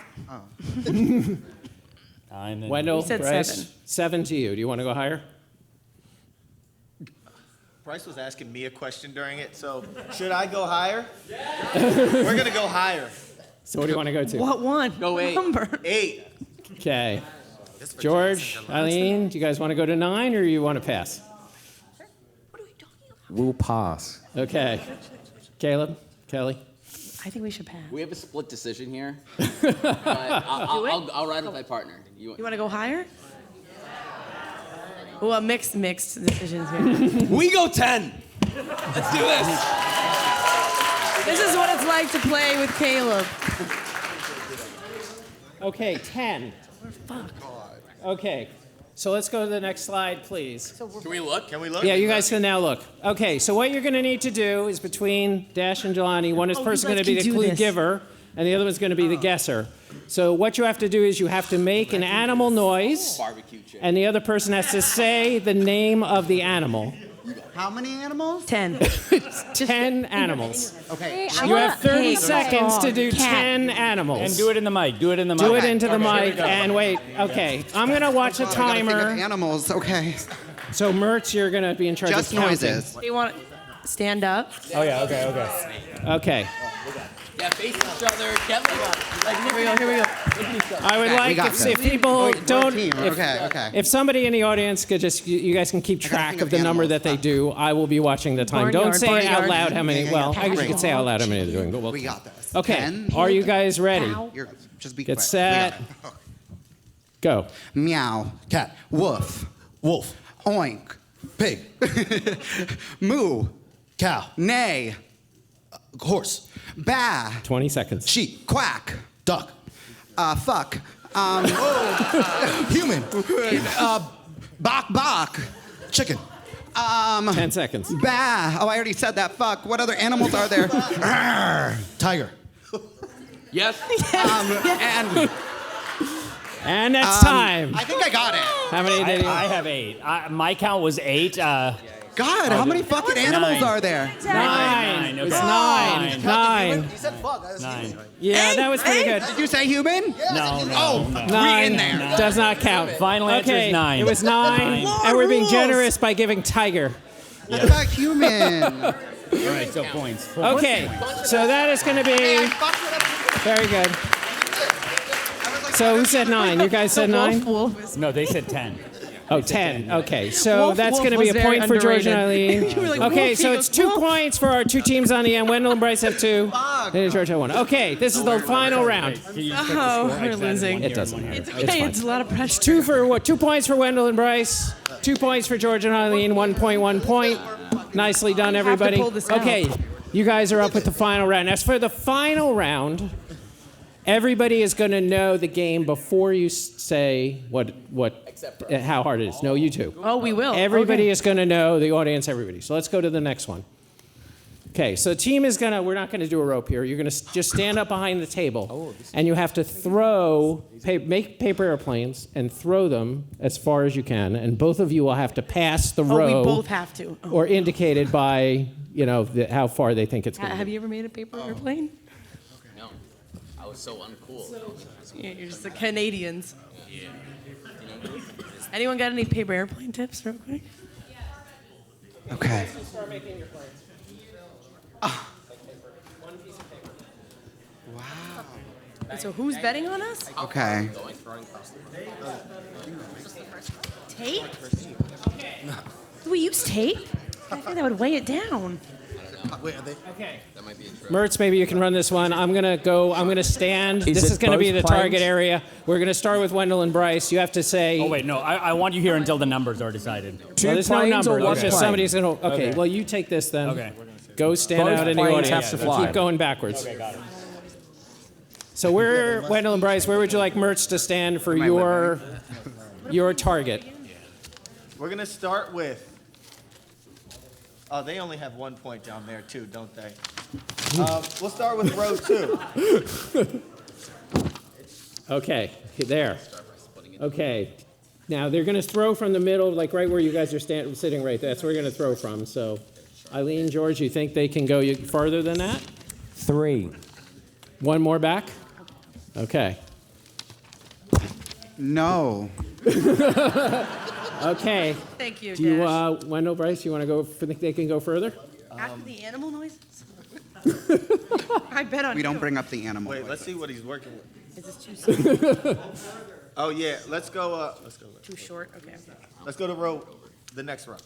S3: Wendell,
S4: He said
S3: Bryce,
S4: 7.
S3: 7 to you. Do you want to go higher?
S11: Bryce was asking me a question during it, so should I go higher? We're gonna go higher.
S3: So what do you want to go to?
S4: What one?
S5: Go 8.
S4: Number.
S11: 8.
S3: Okay. George, Aileen, do you guys want to go to 9 or you want to pass?
S12: We'll pass.
S3: Okay. Caleb, Kelly.
S4: I think we should pass.
S5: We have a split decision here, but I'll ride with my partner.
S4: You want to go higher? Well, mixed decisions here.
S5: We go 10. Let's do this.
S4: This is what it's like to play with Caleb.
S3: Okay, 10. Okay. So let's go to the next slide, please.
S5: Can we look?
S11: Can we look?
S3: Yeah, you guys can now look. Okay, so what you're going to need to do is between Dash and Jelani, one is
S4: you
S3: person going
S4: guys
S3: to be
S4: can
S3: the
S4: do
S3: clue
S4: this.
S3: giver, and the other one's going to be the guesser. So what you have to do is you have to make an animal noise,
S5: Barbecue chicken.
S3: and the other person has to say the name of the animal.
S6: How many animals?
S4: 10.
S3: 10 animals.
S6: Okay.
S3: You have 30
S4: Pig,
S3: seconds to do
S4: cat.
S3: 10 animals.
S2: And do it in the mic. Do it in the mic.
S3: Do it into the mic, and wait. Okay, I'm going to watch a
S6: I gotta think of
S3: timer.
S6: animals. Okay.
S3: So Murtz, you're going to be in charge
S6: Just
S3: of counting.
S6: noises.
S4: Do you want to stand up?
S2: Oh, yeah, okay.
S3: Okay.
S5: Yeah, face each other. Get
S4: Here we go. Here we go.
S3: I would
S6: we
S3: like
S6: got
S3: if
S6: this.
S3: people don't.
S6: Team.
S3: If,
S6: Okay.
S3: if somebody in the audience could just, you guys can keep
S6: gotta
S3: track
S6: think
S3: of
S6: of
S3: the number
S6: animals.
S3: that they do. I will be watching the time. Don't
S4: Barnyard,
S3: say out
S4: barnyard.
S3: loud how many.
S6: Yeah,
S3: Well,
S6: yeah,
S3: I guess you
S6: great.
S3: could say out loud how many they're doing. But we'll,
S6: We got this.
S3: okay.
S6: 10.
S3: Are you guys ready?
S6: You're, just be
S3: Get
S6: quick.
S3: set.
S6: We got it.
S3: Go.
S6: Meow.
S7: Cat.
S6: Woof.
S7: Wolf.
S6: Oink.
S7: Pig.
S6: Moo.
S7: Cow.
S6: Neigh.
S7: Horse.
S6: Bah.
S3: 20 seconds.
S7: Sheep.
S6: Quack.
S7: Duck.
S6: Fuck.
S7: Human.
S6: Bok bok.
S7: Chicken.
S3: 10 seconds.
S6: Bah. Oh, I already said that. Fuck. What other animals are there?
S7: Tiger.
S5: Yes.
S3: And that's time.
S6: I think I got it.
S3: How many did you?
S2: I have 8. My count was 8.
S6: God, how many fucking animals
S2: 9.
S6: are there?
S3: 9. It was
S2: okay.
S3: 9. 9.
S7: He said fuck.
S2: 9.
S3: Yeah, that was pretty good.
S6: Did you say human?
S2: No.
S6: Oh,
S2: no.
S3: 9
S6: in there.
S3: does not count.
S2: Final answer
S3: Okay,
S2: is 9.
S3: it was 9, and we're being
S6: rules.
S3: generous by giving tiger.
S6: What about human?
S2: All right, so points.
S3: Okay, so that is going to be very good. So who said 9? You guys said 9?
S2: No, they said 10.
S3: Oh, 10. Okay, so
S4: Wolf,
S3: that's
S4: Wolf
S3: going to be
S4: was
S3: a point
S4: very
S3: for George and
S4: underrated.
S3: Aileen.
S4: You were like,
S3: Okay,
S4: Wolf,
S3: so
S4: he
S3: it's
S4: goes,
S3: 2
S4: Wolf.
S3: points for our 2 teams on the end. Wendell and Bryce have 2. And George have 1. Okay, this is the final round.
S4: Oh, we're losing.
S3: It doesn't matter.
S4: It's
S3: It's
S4: okay.
S3: fine.
S4: It's a lot of pressure.
S3: 2 points for Wendell and Bryce. 2 points for George and Aileen. 1 point. Nicely done, everybody.
S4: pull this out.
S3: Okay, you guys are up with the final round. As for the final round, everybody is going to know the game before you say how hard it is. No, you two.
S4: Oh, we will.
S3: Everybody
S4: Okay.
S3: is going to know, the audience, everybody. So let's go to the next one. Okay, so the team is going to, we're not going to do a rope here. You're going to just stand up behind the table, and you have to make paper airplanes and throw them as far as you can, and both of you will have to pass the row.
S4: Oh, we both have to. Oh.
S3: Or indicated by, how far they think it's going to
S4: Have
S3: be.
S4: you ever made a paper airplane?
S5: No. I was so uncool.
S4: You're just the Canadians.
S5: Yeah.
S4: Anyone got any paper airplane tips real quick?
S6: Okay.
S4: And so who's betting on us?
S6: Okay.
S4: Tape? Do we use tape? I think that would weigh it down.
S7: Wait, are they?
S3: Okay.
S5: That might be a trick.
S3: Murtz, maybe you can run this one. I'm gonna stand.
S12: Is
S3: This
S12: it
S3: is gonna be the
S12: both
S3: target
S12: planes?
S3: area. We're gonna start with Wendell and Brice. You have to say.
S2: Oh, wait, no. I want you here until the numbers are decided.
S12: Two
S3: Well, there's no
S12: planes
S3: number.
S12: or one
S3: It's just
S12: plane?
S3: somebody's gonna. Okay.
S2: Okay.
S3: Well, you take this then.
S2: Okay.
S3: Go stand
S12: Both
S3: out in the
S12: planes
S3: audience.
S12: have to fly.
S3: Keep going backwards.
S2: Okay, got it.
S3: So Wendell and Brice, where would you like Murtz to stand for your target?
S11: We're gonna start with. Oh, they only have 1 point down there too, don't they? We'll start with row 2.
S3: Okay. There. Okay. Now they're gonna throw from the middle, like right where you guys are sitting right there. That's where we're gonna throw from. So, Aileen, George, you think they can go farther than that?
S12: 3.
S3: One more back? Okay.
S6: No.
S3: Okay.
S4: Thank you,
S3: Do you,
S4: Dash.
S3: Wendell, Brice, you want to go? Think they can go further?
S4: After the animal noises? I bet on
S6: We
S4: you.
S6: don't bring up the animal.
S11: Wait, let's see what he's working with.
S4: Is this too soon?
S11: Oh yeah, let's go.
S4: Too short? Okay.
S11: Let's go to the next row.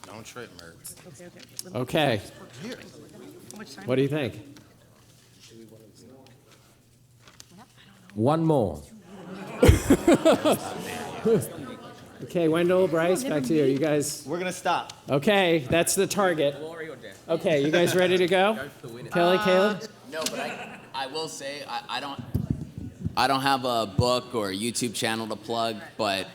S10: Don't trip, Murtz.
S4: Okay.
S3: Okay.
S4: How much time?
S3: What do you think?
S12: One more.
S3: Okay, Wendell, Brice, back to you. You guys.
S11: We're gonna stop.
S3: Okay, that's the target. Okay, you guys ready to go? Kelly, Caleb?
S5: No, but I will say I don't have a book or a YouTube channel to plug, but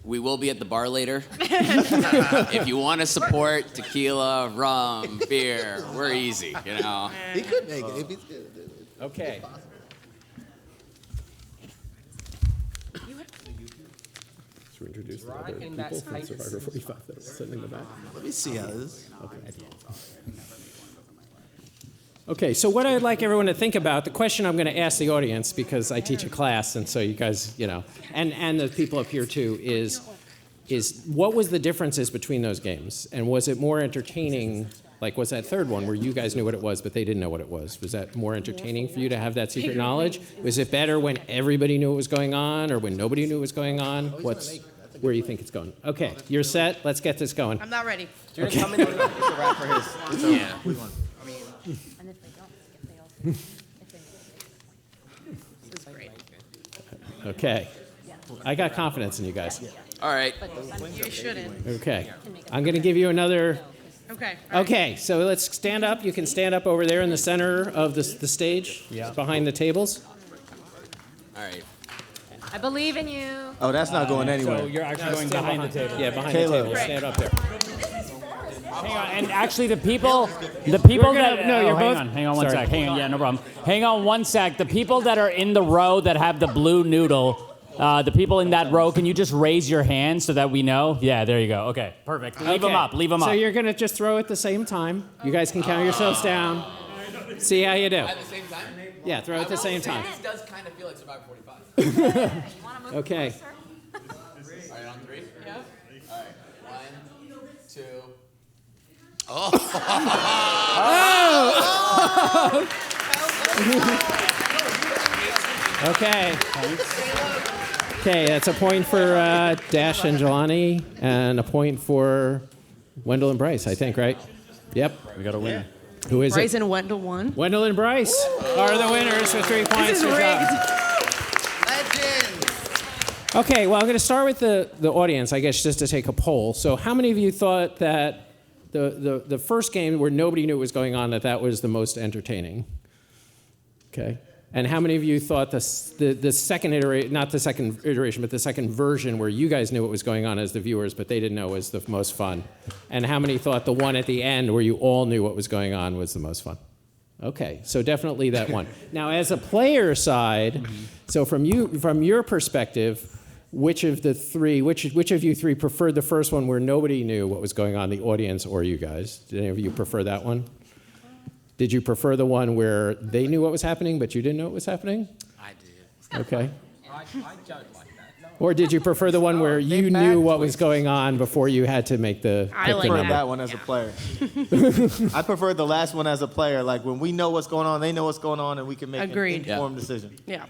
S5: we will be at the bar later. If you want to support tequila, rum, beer, we're easy, you know.
S7: He could make it. If he's,
S3: Okay. To introduce the other
S8: in that
S3: people from
S8: space.
S3: Survivor 45 that are sitting in the back.
S7: let me see how this is.
S3: Okay, so what I'd like everyone to think about, the question I'm going to ask the audience, because I teach a class, and so you guys, and the people up here too, is what was the differences between those games? And was it more entertaining, like was that third one where you guys knew what it was, but they didn't know what it was? Was that more entertaining for you to have that secret knowledge? Was it better when everybody knew what was going on, or when nobody knew what was going on? Where do you think it's going? Okay, you're set, let's get this going.
S4: I'm not ready.
S5: Yeah.
S9: And if they don't, if they
S4: This is great.
S3: Okay, I got confidence in you guys.
S5: All right.
S4: You shouldn't.
S3: Okay, I'm going to give you another.
S4: Okay. all right.
S3: Okay, so let's stand up. You can stand up over there in the center of the stage, behind the tables.
S5: All right.
S9: I believe in you.
S11: Oh, that's not going anywhere.
S2: So you're actually going behind the table.
S3: Yeah, behind
S11: Caleb.
S3: the table. Stand up there.
S2: Hang on, and actually the people
S3: We're gonna-
S2: that
S3: no, you're both-
S2: hang on one
S3: Sorry.
S2: sec. Hang on, yeah, no problem. Hang on one sec. The people that are in the row that have the blue noodle, the people in that row, can you just raise your hand so that we know? Yeah, there you go. Okay, perfect. Leave them
S3: Okay.
S2: up. Leave them
S3: So
S2: up.
S3: you're gonna just throw at the same time. You guys can count yourselves down. See how you do.
S5: At the same time?
S3: Yeah, throw at the same time.
S5: This does kind of feel like Survivor 45.
S3: Okay.
S5: All right, on 3? Yeah. All right. 1, 2.
S3: Okay. Okay, that's a point for Dash and Jelani, and a point for Wendell and Brice, I think, right? Yep.
S2: We got to win.
S3: Who is
S4: Bryce
S3: it?
S4: and Wendell won.
S3: Wendell and Brice are the winners with 3 points.
S4: This is
S3: Good job.
S4: rigged.
S3: Okay, well, I'm going to start with the audience, I guess, just to take a poll. So how many of you thought that the first game where nobody knew what was going on, that was the most entertaining? Okay. And how many of you thought the second iteration, not the second iteration, but the second version where you guys knew what was going on as the viewers, but they didn't know was the most fun? And how many thought the one at the end where you all knew what was going on was the most fun? Okay, so definitely that one. Now, as a player side, so from your perspective, which of you three preferred the first one where nobody knew what was going on, the audience or you guys? Did any of you prefer that one? Did you prefer the one where they knew what was happening, but you didn't know what was happening?
S10: I did.
S3: Okay.
S8: I don't like that. No.
S3: Or did you prefer the one where you knew what was going on before you had to make the
S4: I
S3: pick
S4: like
S3: the
S11: prefer
S3: number?
S11: that one as a player. I prefer the last one as a player. Like when we know what's going on, they know what's going on, and we can make
S4: Agreed.
S11: an informed decision.
S4: Yeah.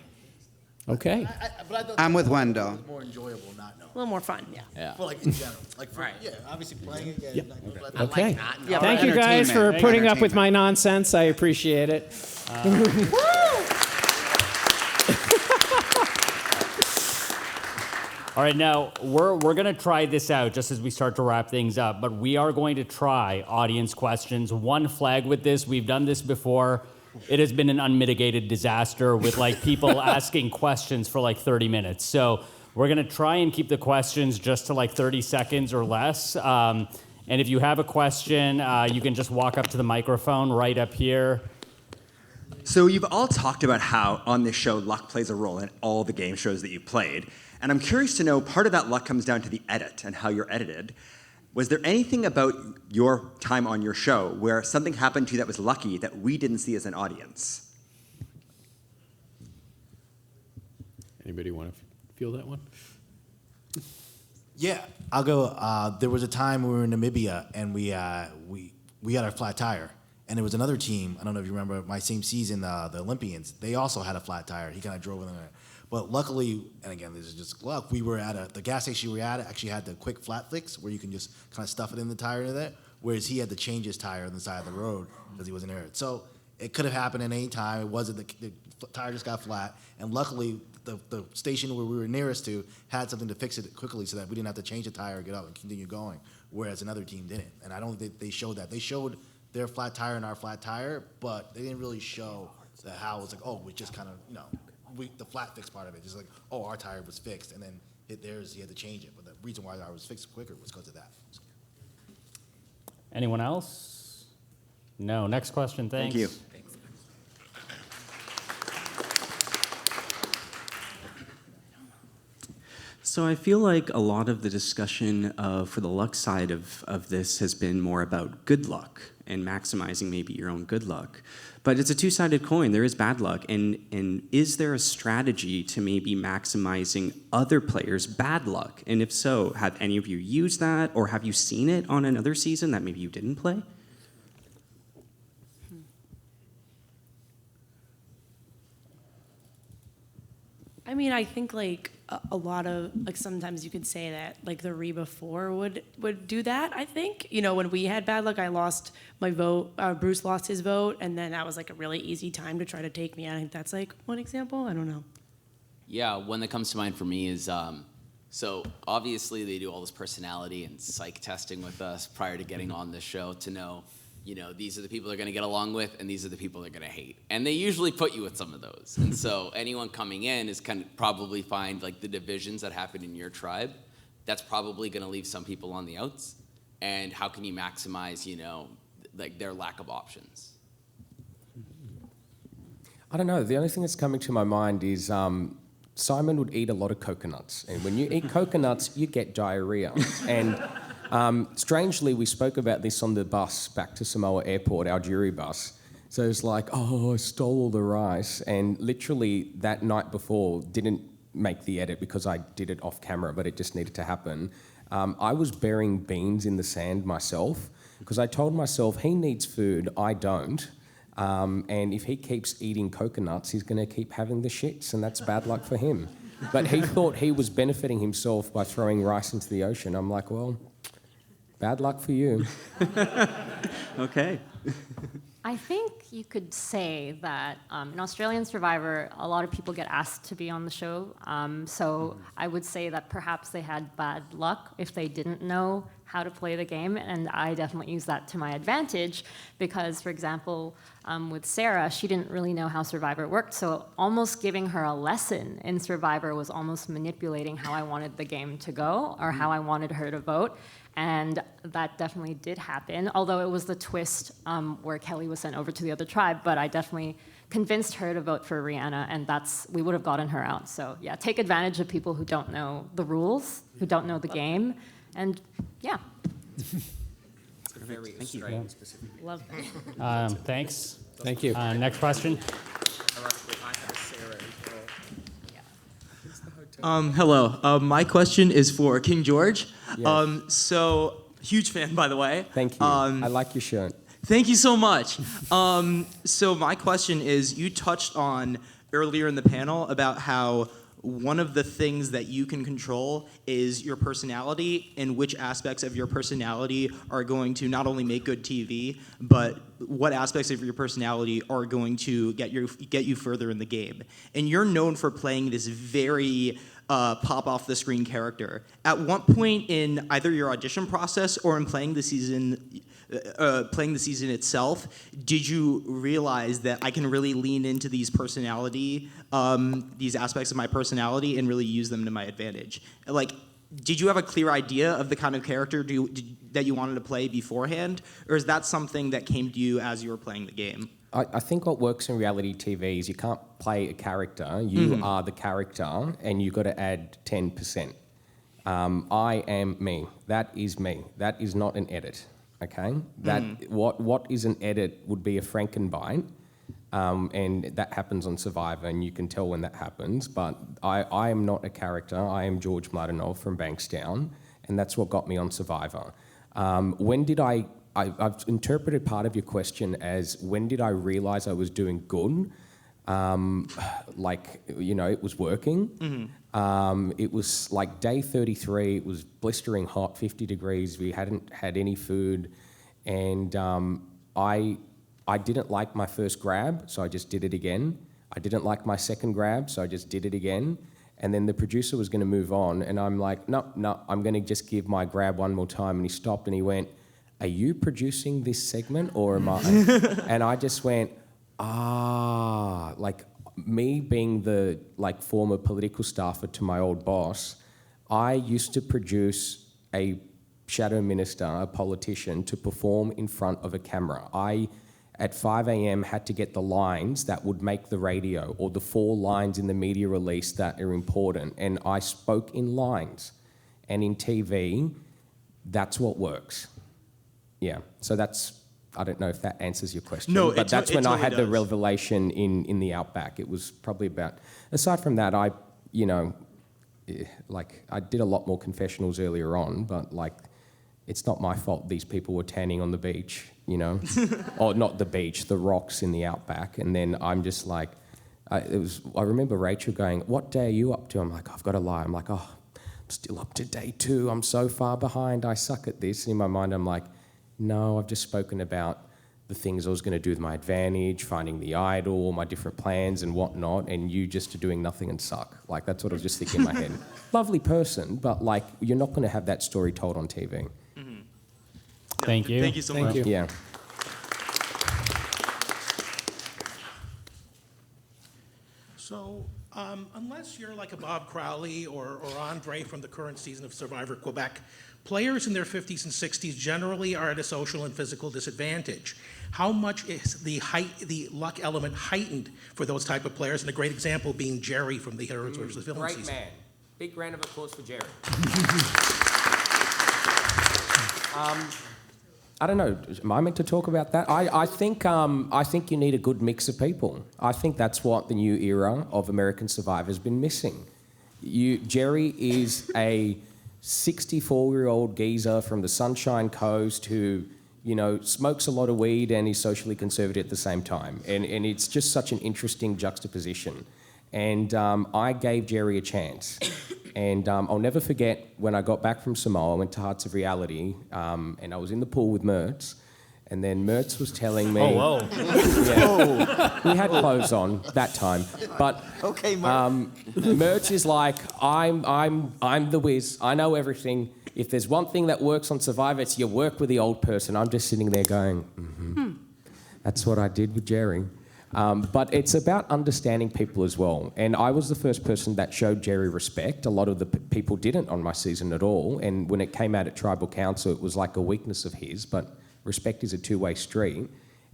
S3: Okay.
S7: But I thought
S6: I'm with
S7: it
S6: Wendell.
S7: was more enjoyable not knowing.
S4: A little more fun. Yeah.
S5: Yeah.
S7: Well, like in general. Like,
S10: Right.
S7: yeah, obviously playing it.
S3: Yep.
S7: Yeah,
S3: Okay.
S10: not knowing.
S4: Yeah,
S3: Thank you guys for
S6: Entertainment.
S3: putting up with my nonsense. I appreciate it.
S2: All right, now we're going to try this out just as we start to wrap things up, but we are going to try audience questions. One flag with this, we've done this before. It has been an unmitigated disaster with like people asking questions for like 30 minutes. So we're going to try and keep the questions just to like 30 seconds or less. And if you have a question, you can just walk up to the microphone right up here.
S12: So you've all talked about how on this show luck plays a role in all the game shows that you've played. And I'm curious to know, part of that luck comes down to the edit and how you're edited. Was there anything about your time on your show where something happened to you that was lucky that we didn't see as an audience?
S3: Anybody want to feel that one?
S7: Yeah, I'll go. There was a time we were in Namibia and we had our flat tire, and there was another team. I don't know if you remember my same season, the Olympians. They also had a flat tire. He kind of drove in there, but luckily, and again, this is just luck. We were at the gas station we were at actually had the quick flat fix where you can just kind of stuff it in the tire into that. Whereas he had to change his tire on the side of the road because he wasn't hurt. So it could have happened at any time. It wasn't the tire just got flat, and luckily the station where we were nearest to had something to fix it quickly so that we didn't have to change the tire, get up, and continue going. Whereas another team didn't, and I don't think they showed that. They showed their flat tire and our flat tire, but they didn't really show how it was like, oh, we just kind of the flat fix part of it, just like, oh, our tire was fixed, and then hit theirs, he had to change it. But the reason why ours was fixed quicker was because of that. So.
S2: Anyone else? No. Next question, thanks.
S12: Thank you.
S13: So I feel like a lot of the discussion for the luck side of this has been more about good luck and maximizing maybe your own good luck. But it's a two-sided coin. There is bad luck. And is there a strategy to maybe maximizing other players' bad luck? And if so, have any of you used that, or have you seen it on another season that maybe you didn't play?
S4: I mean, I think like a lot of like sometimes you could say that like the Reba 4 would do that. I think when we had bad luck, I lost my vote. Bruce lost his vote, and then that was like a really easy time to try to take me. I think that's like one example. I don't know.
S5: Yeah, one that comes to mind for me is so obviously they do all this personality and psych testing with us prior to getting on the show to know. These are the people they're going to get along with, and these are the people they're going to hate. And they usually put you with some of those. And so anyone coming in is kind of probably find like the divisions that happen in your tribe. That's probably going to leave some people on the outs. And how can you maximize, like their lack of options?
S8: I don't know. The only thing that's coming to my mind is Simon would eat a lot of coconuts. And when you eat coconuts, you get diarrhea. And strangely, we spoke about this on the bus back to Samoa Airport, our jury bus. So it's like, oh, I stole all the rice. And literally that night before, didn't make the edit because I did it off camera, but it just needed to happen. I was burying beans in the sand myself because I told myself he needs food, I don't. And if he keeps eating coconuts, he's going to keep having the shits, and that's bad luck for him. But he thought he was benefiting himself by throwing rice into the ocean. I'm like, well, bad luck for you.
S13: Okay.
S9: I think you could say that in Australian Survivor, a lot of people get asked to be on the show. So I would say that perhaps they had bad luck if they didn't know how to play the game. And I definitely use that to my advantage because, for example, with Sarah, she didn't really know how Survivor worked. So almost giving her a lesson in Survivor was almost manipulating how I wanted the game to go or how I wanted her to vote. And that definitely did happen, although it was the twist where Kellie was sent over to the other tribe, but I definitely convinced her to vote for Rihanna, and we would have gotten her out. So yeah, take advantage of people who don't know the rules, who don't know the game, and yeah.
S8: very
S13: Thank you.
S8: Australian specific.
S9: Love that.
S2: Thanks.
S3: Thank you.
S2: Next question.
S14: Hello. My question is for King George.
S8: Yes.
S14: So, huge fan, by the way.
S8: Thank you. I like your shirt.
S14: Thank you so much. So my question is, you touched on earlier in the panel about how one of the things that you can control is your personality and which aspects of your personality are going to not only make good TV, but what aspects of your personality are going to get you further in the game. And you're known for playing this very pop off the screen character. At what point in either your audition process or in playing the season itself, did you realize that I can really lean into these these aspects of my personality and really use them to my advantage? Like, did you have a clear idea of the kind of character that you wanted to play beforehand, or is that something that came to you as you were playing the game?
S8: I think what works in reality TV is you can't play a character. You are the character, and you've got to add 10%. I am me. That is me. That is not an edit. Okay? What is an edit would be a Frankenbite, and that happens on Survivor, and you can tell when that happens. But I am not a character. I am George Mladenov from Bankstown, and that's what got me on Survivor. When did I've interpreted part of your question as, when did I realize I was doing good? It was working. It was like day 33, it was blistering hot, 50 degrees. We hadn't had any food. And I didn't like my first grab, so I just did it again. I didn't like my second grab, so I just did it again. And then the producer was going to move on, and I'm like, no, I'm going to just give my grab one more time. And he stopped and he went, are you producing this segment or am I? And I just went, like me being the former political staffer to my old boss, I used to produce a shadow minister, a politician, to perform in front of a camera. I, at 5 a.m., had to get the lines that would make the radio, or the 4 lines in the media release that are important, and I spoke in lines. And in TV, that's what works. Yeah, so I don't know if that answers your question.
S14: No,
S8: but that's when
S14: totally
S8: I had the
S14: does.
S8: revelation in the Outback. It was probably about, aside from that, I did a lot more confessionals earlier on, but it's not my fault these people were tanning on the beach, or not the beach, the rocks in the Outback. And then I'm just like, I remember Rachel going, what day are you up to? I'm like, I've got to lie. I'm like, I'm still up to day 2. I'm so far behind. I suck at this. And in my mind, I'm like, no, I've just spoken about the things I was going to do with my advantage, finding the idol, my different plans and whatnot, and you just are doing nothing and suck. That's what I was just thinking in my head. Lovely person, but you're not going to have that story told on TV.
S2: Thank you.
S14: Thank you so much.
S3: Thank you.
S8: Yeah.
S15: So, unless you're like a Bob Crowley or Andre from the current season of Survivor Quebec, players in their 50s and 60s generally are at a social and physical disadvantage. How much is the luck element heightened for those type of players? And a great example being Jerry from the Heroes vs. the Villains season.
S8: Great man. Big round of applause for Jerry. I don't know. Am I meant to talk about that? I think you need a good mix of people. I think that's what the new era of American Survivor has been missing. Jerry is a 64-year-old geezer from the Sunshine Coast who, smokes a lot of weed and is socially conservative at the same time. And it's just such an interesting juxtaposition. And I gave Jerry a chance. And I'll never forget when I got back from Samoa, I went to Hearts of Reality, and I was in the pool with Murtz. And then Murtz was telling me...
S2: Oh, whoa.
S8: Yeah, we had clothes on that time. But
S11: Okay, Murtz.
S8: Murtz is like, I'm the whiz. I know everything. If there's one thing that works on Survivor, it's you work with the old person. I'm just sitting there going, That's what I did with Jerry. But it's about understanding people as well. And I was the first person that showed Jerry respect. A lot of the people didn't on my season at all. And when it came out at Tribal Council, it was like a weakness of his. But respect is a two-way street.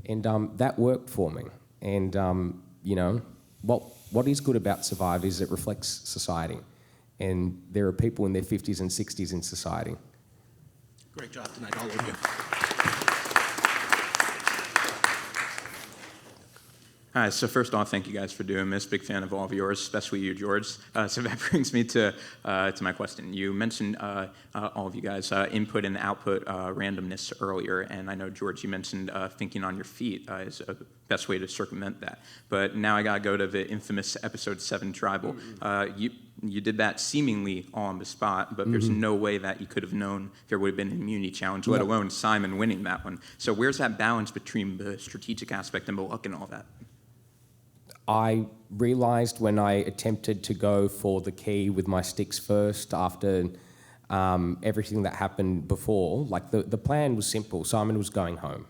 S8: And that worked for me. And, what is good about Survivor is it reflects society. And there are people in their 50s and 60s in society.
S15: Great job tonight, all of you.
S16: Hi, so first off, thank you guys for doing this. Big fan of all of yours, especially you, George. So that brings me to my question. You mentioned all of you guys input and output randomness earlier, and I know, George, you mentioned thinking on your feet is a best way to circumvent that. But now I gotta go to the infamous episode 7 Tribal. You did that seemingly all on the spot, but there's no way that you could have known there would have been an immunity challenge, let alone Simon winning that one. So where's that balance between the strategic aspect and the luck and all that?
S8: I realised when I attempted to go for the key with my sticks first after everything that happened before, like the plan was simple. Simon was going home.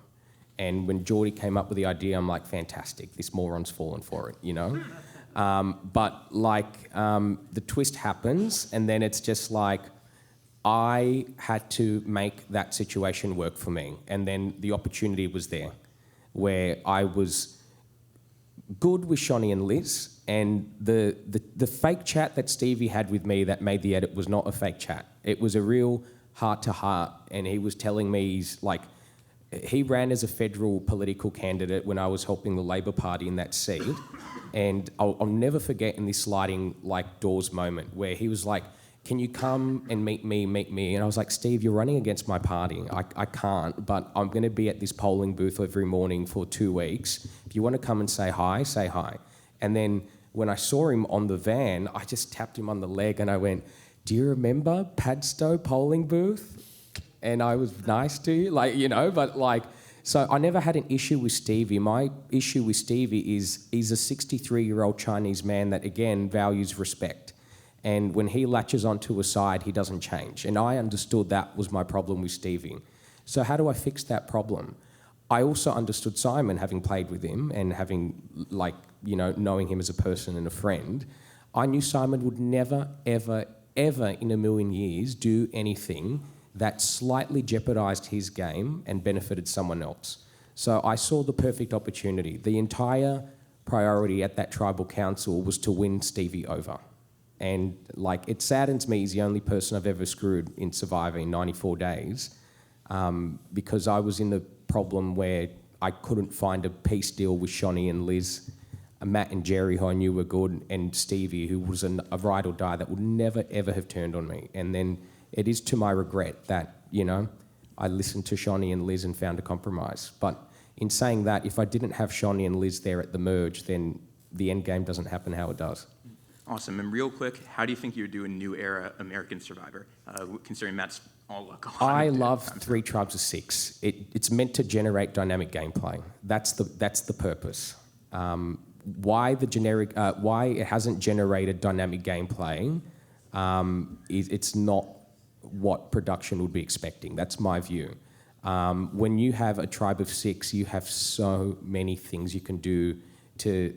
S8: And when Geordie came up with the idea, I'm like, fantastic, this moron's fallen for it, you know? But like the twist happens, and then it's just like, I had to make that situation work for me. And then the opportunity was there, where I was good with Shonny and Liz, and the fake chat that Stevie had with me that made the edit was not a fake chat. It was a real heart-to-heart, and he was telling me, he ran as a federal political candidate when I was helping the Labor Party in that seat, and I'll never forget in this sliding doors moment where he was like, can you come and meet me? And I was like, Steve, you're running against my party. I can't, but I'm going to be at this polling booth every morning for 2 weeks. If you want to come and say hi, say hi. And then when I saw him on the van, I just tapped him on the leg and I went, do you remember Padstow polling booth? And I was nice to you, so I never had an issue with Stevie. My issue with Stevie is he's a 63-year-old Chinese man that, again, values respect. And when he latches onto a side, he doesn't change. And I understood that was my problem with Stevie. So how do I fix that problem? I also understood Simon, having played with him and having, knowing him as a person and a friend. I knew Simon would never, ever, ever in a million years do anything that slightly jeopardised his game and benefited someone else. So I saw the perfect opportunity. The entire priority at that tribal council was to win Stevie over. And it saddens me he's the only person I've ever screwed in surviving 94 days because I was in the problem where I couldn't find a peace deal with Shonny and Liz, Matt and Jerry, who I knew were good, and Stevie, who was a ride or die that would never, ever have turned on me. And then it is to my regret that, I listened to Shonny and Liz and found a compromise. But in saying that, if I didn't have Shonny and Liz there at the merge, then the end game doesn't happen how it does.
S16: Awesome. And real quick, how do you think you would do a new era American Survivor, considering that's all luck?
S8: I love 3 Tribes of 6. It's meant to generate dynamic gameplay. That's the purpose. Why it hasn't generated dynamic gameplay it's not what production would be expecting. That's my view. When you have a tribe of 6, you have so many things you can do to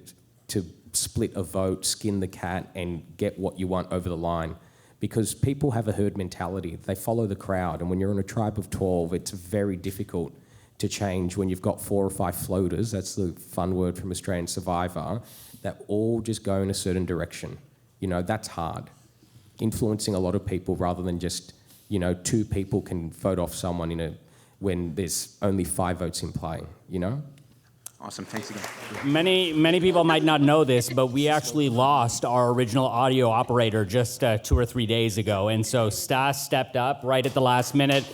S8: split a vote, skin the cat, and get what you want over the line. Because people have a herd mentality. They follow the crowd. And when you're in a tribe of 12, it's very difficult to change when you've got 4 or 5 floaters, that's the fun word from Australian Survivor, that all just go in a certain direction. That's hard. Influencing a lot of people rather than just, 2 people can vote off someone when there's only 5 votes in play,
S16: Awesome. Thanks again.
S2: Many people might not know this, but we actually lost our original audio operator just 2 or 3 days ago. And so Stas stepped up right at the last minute.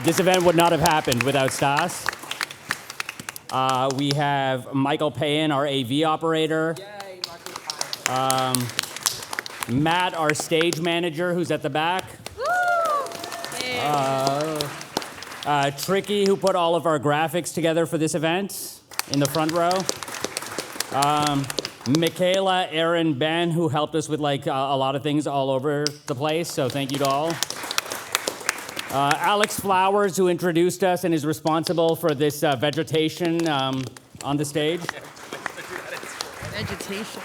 S2: This event would not have happened without Stas. We have Michael Payan, our AV operator.
S10: Yay, Michael Payan.
S2: Matt, our stage manager, who's at the back. Tricky, who put all of our graphics together for this event. In the front row. Michaela, Aaron, Ben, who helped us with a lot of things all over the place, so thank you to all. Alex Flowers, who introduced us and is responsible for this vegetation on the stage.
S4: Vegetation.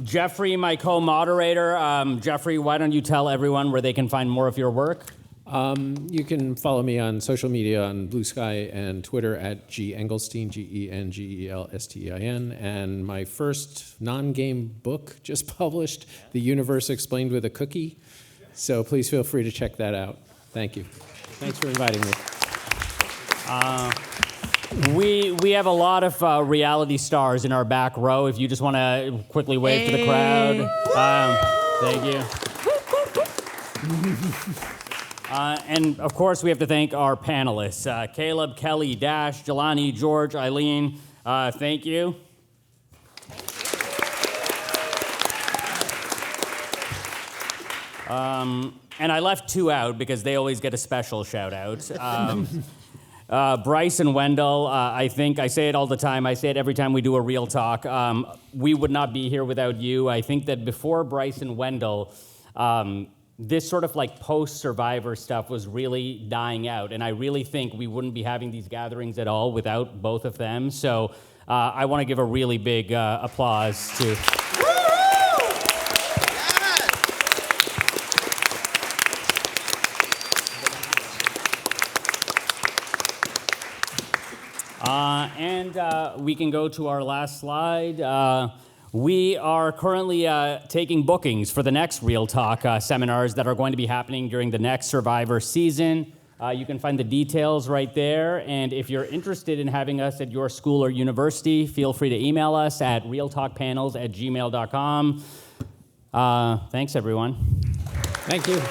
S2: Geoffrey, my co-moderator. Geoffrey, why don't you tell everyone where they can find more of your work?
S3: You can follow me on social media on Blue Sky and Twitter at G Engelstein, Gengelstein, and my first non-game book just published, The Universe Explained with a Cookie. So please feel free to check that out. Thank you. Thanks for inviting me.
S2: We have a lot of reality stars in our back row. If you just want to quickly wave to the crowd. Thank you. And of course, we have to thank our panelists, Kaleb, Kellie, Dash, Jelani, George, Aileen. Thank you. And I left 2 out because they always get a special shout out. Brice and Wendell, I think, I say it all the time, I say it every time we do a Real Talk, we would not be here without you. I think that before Brice and Wendell, this sort of like post-Survivor stuff was really dying out, and I really think we wouldn't be having these gatherings at all without both of them. So I want to give a really big applause to... And we can go to our last slide. We are currently taking bookings for the next Real Talk seminars that are going to be happening during the next Survivor season. You can find the details right there. And if you're interested in having us at your school or university, feel free to email us at realtalkpanels@gmail.com. Thanks, everyone.
S3: Thank you.